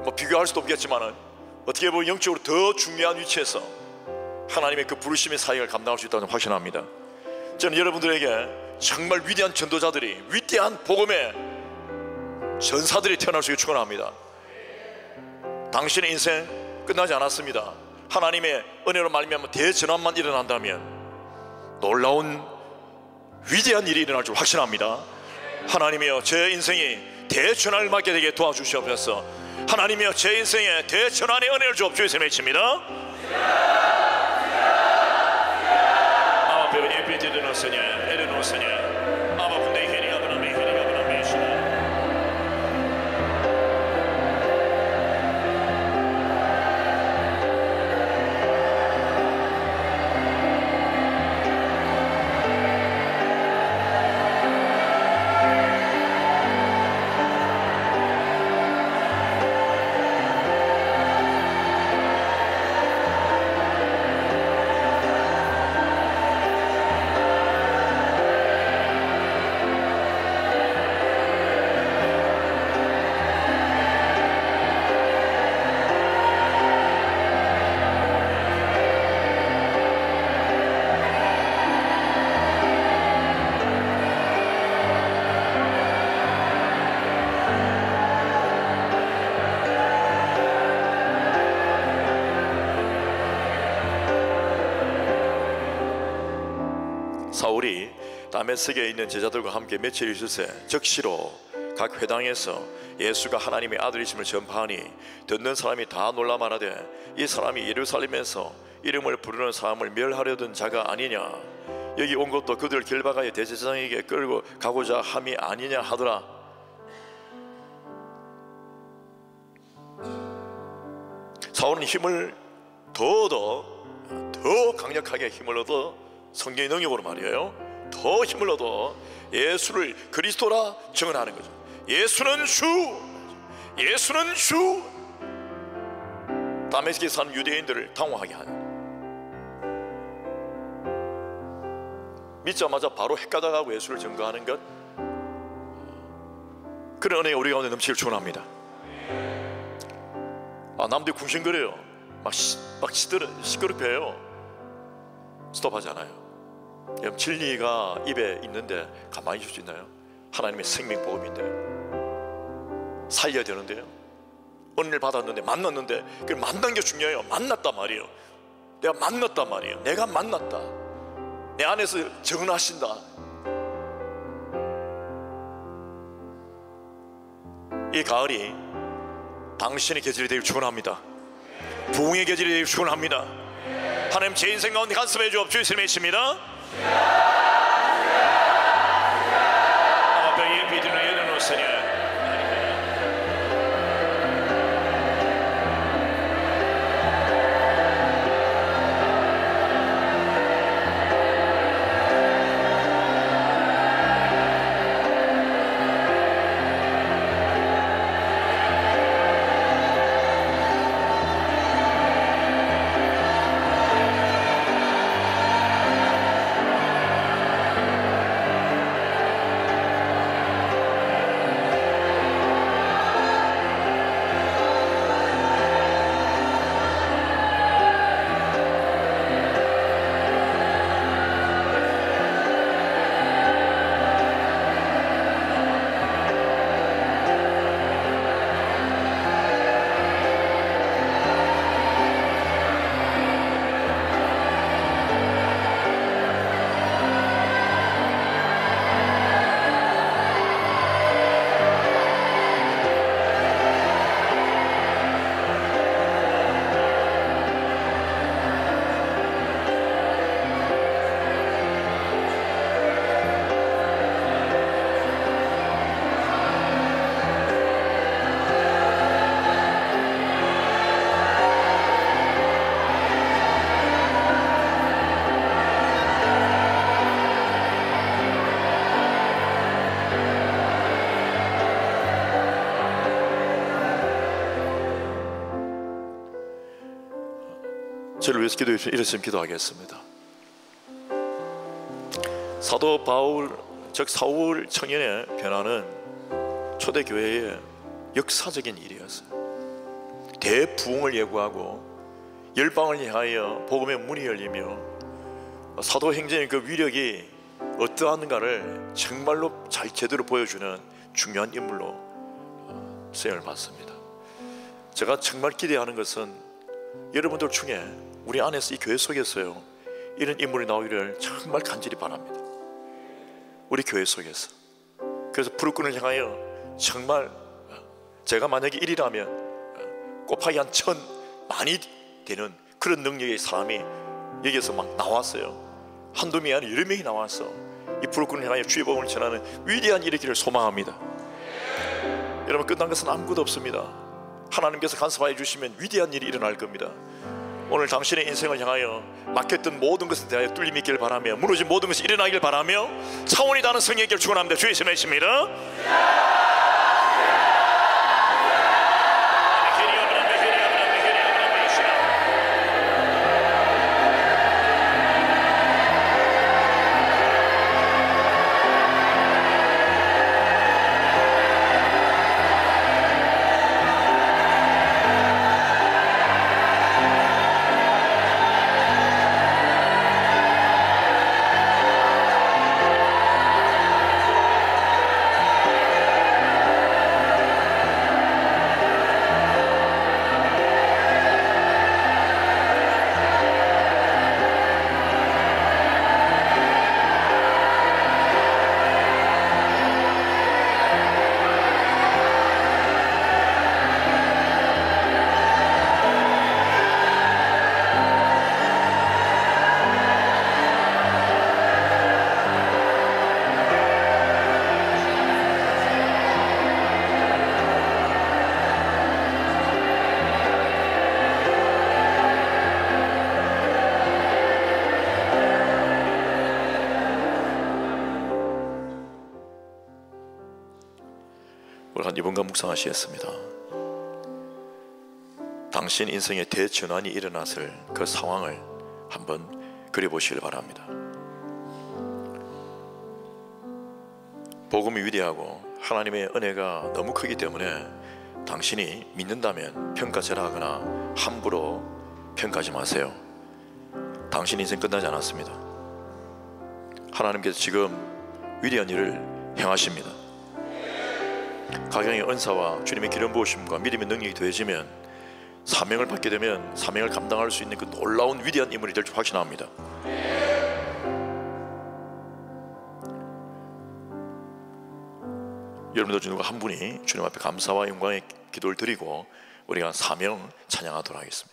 뭐 비교할 수도 없겠지만은 어떻게 보면 영적으로 더 중요한 위치에서 하나님의 그 부르심의 사역을 감당할 수 있다는 확신합니다. 저는 여러분들에게 정말 위대한 전도자들이, 위대한 복음의 전사들이 태어날 수 있게 축원합니다. 당신의 인생 끝나지 않았습니다. 하나님의 은혜로 말미암아 대전환만 일어난다면 놀라운 위대한 일이 일어날 줄 확신합니다. 하나님이여, 제 인생이 대전환을 맞게 되게 도와주시옵소서. 하나님이여, 제 인생에 대전환의 은혜를 주옵소서. 외칩니다. 아베 에피디드노스냐 에르노스냐 아바군데 헤리아브나메 헤리아브나메시나 사울이 다메섹에 있는 제자들과 함께 며칠 있을새 적시로 각 회당에서 예수가 하나님의 아들이심을 전파하니 듣는 사람이 다 놀라 말하되 이 사람이 예루살렘에서 이름을 부르는 사람을 멸하려던 자가 아니냐, 여기 온 것도 그들 결박하여 대제사장에게 끌고 가고자 함이 아니냐 하더라. 사울은 힘을 더 강력하게 힘을 얻어, 성경의 능력으로 말이에요, 더 힘을 얻어 예수를 그리스도라 증언하는 거죠. 예수는 주, 예수는 주. 다메섹에 사는 유대인들을 당황하게 하는, 믿자마자 바로 헷가닥하고 예수를 증거하는 것, 그런 은혜가 우리 가운데 넘치길 축원합니다. 남들이 궁신거려요. 막 시끄럽해요. 스톱하지 않아요. 여러분, 진리가 입에 있는데 가만히 있을 수 있나요? 하나님의 생명보험인데 살려야 되는데요. 은혜를 받았는데 만났는데, 그 만난 게 중요해요. 만났단 말이에요. 내가 만났단 말이에요. 내가 만났다. 내 안에서 정하신다. 이 가을이 당신의 계절이 되길 축원합니다. 부흥의 계절이 되길 축원합니다. 하나님, 제 인생 가운데 간섭해 주옵소서. 주의 이름에 있습니다. 아버지 비드는 열어놓으시니 저를 위해서 기도해 주시면 이랬으면 기도하겠습니다. 사도 바울, 즉 사울 청년의 변화는 초대교회의 역사적인 일이었어요. 대부흥을 예고하고 열방을 향하여 복음의 문이 열리며 사도행전의 그 위력이 어떠한가를 정말로 잘 제대로 보여주는 중요한 인물로 쓰임을 받습니다. 제가 정말 기대하는 것은 여러분들 중에 우리 안에서 이 교회 속에서요, 이런 인물이 나오기를 정말 간절히 바랍니다. 우리 교회 속에서. 그래서 부르꾼을 향하여 정말 제가 만약에 1이라면 곱하기 한 1000 많이 되는 그런 능력의 사람이 여기에서 막 나왔어요. 한두 명이 아니라 여러 명이 나와서 이 부르꾼을 향하여 주의 복음을 전하는 위대한 일이 있기를 소망합니다. 여러분, 끝난 것은 아무것도 없습니다. 하나님께서 간섭하여 주시면 위대한 일이 일어날 겁니다. 오늘 당신의 인생을 향하여 막혔던 모든 것에 대하여 뚫림이 있기를 바라며 무너진 모든 것이 일어나기를 바라며 차원이 다른 성령의 길 축원합니다. 주의 이름에 있습니다. 한번 이번과 묵상하시겠습니다. 당신 인생의 대전환이 일어났을 그 상황을 한번 그려보시길 바랍니다. 복음이 위대하고 하나님의 은혜가 너무 크기 때문에 당신이 믿는다면 평가절하 하거나 함부로 평가하지 마세요. 당신 인생 끝나지 않았습니다. 하나님께서 지금 위대한 일을 행하십니다. 각양의 은사와 주님의 기름 부으심과 믿음의 능력이 더해지면 사명을 받게 되면 사명을 감당할 수 있는 그 놀라운 위대한 인물이 될 줄 확신합니다. 여러분들 중 누가 한 분이 주님 앞에 감사와 영광의 기도를 드리고 우리가 사명 찬양하도록 하겠습니다.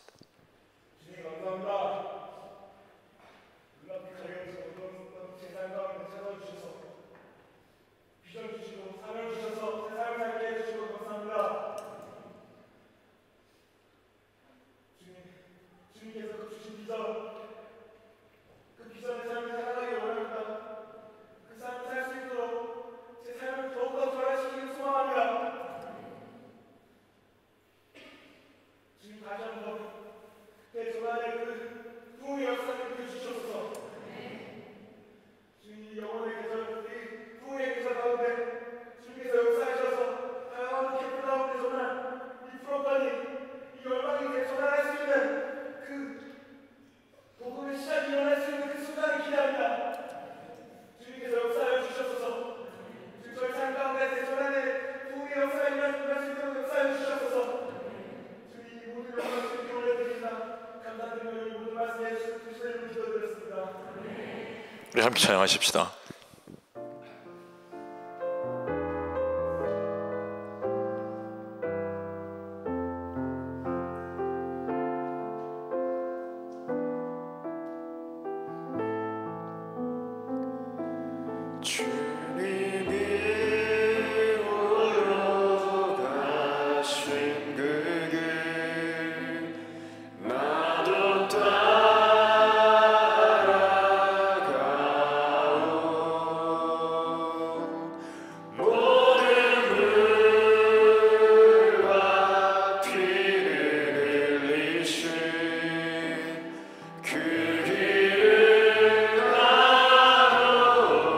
우리 함께 찬양하십시다. 그 길을 나로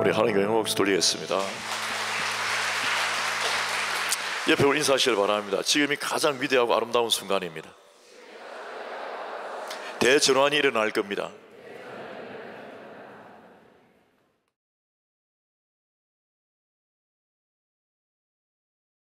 우리 하나님께 영광 돌리겠습니다. 옆에 우리 인사하시길 바랍니다. 지금이 가장 위대하고 아름다운 순간입니다. 대전환이 일어날 겁니다.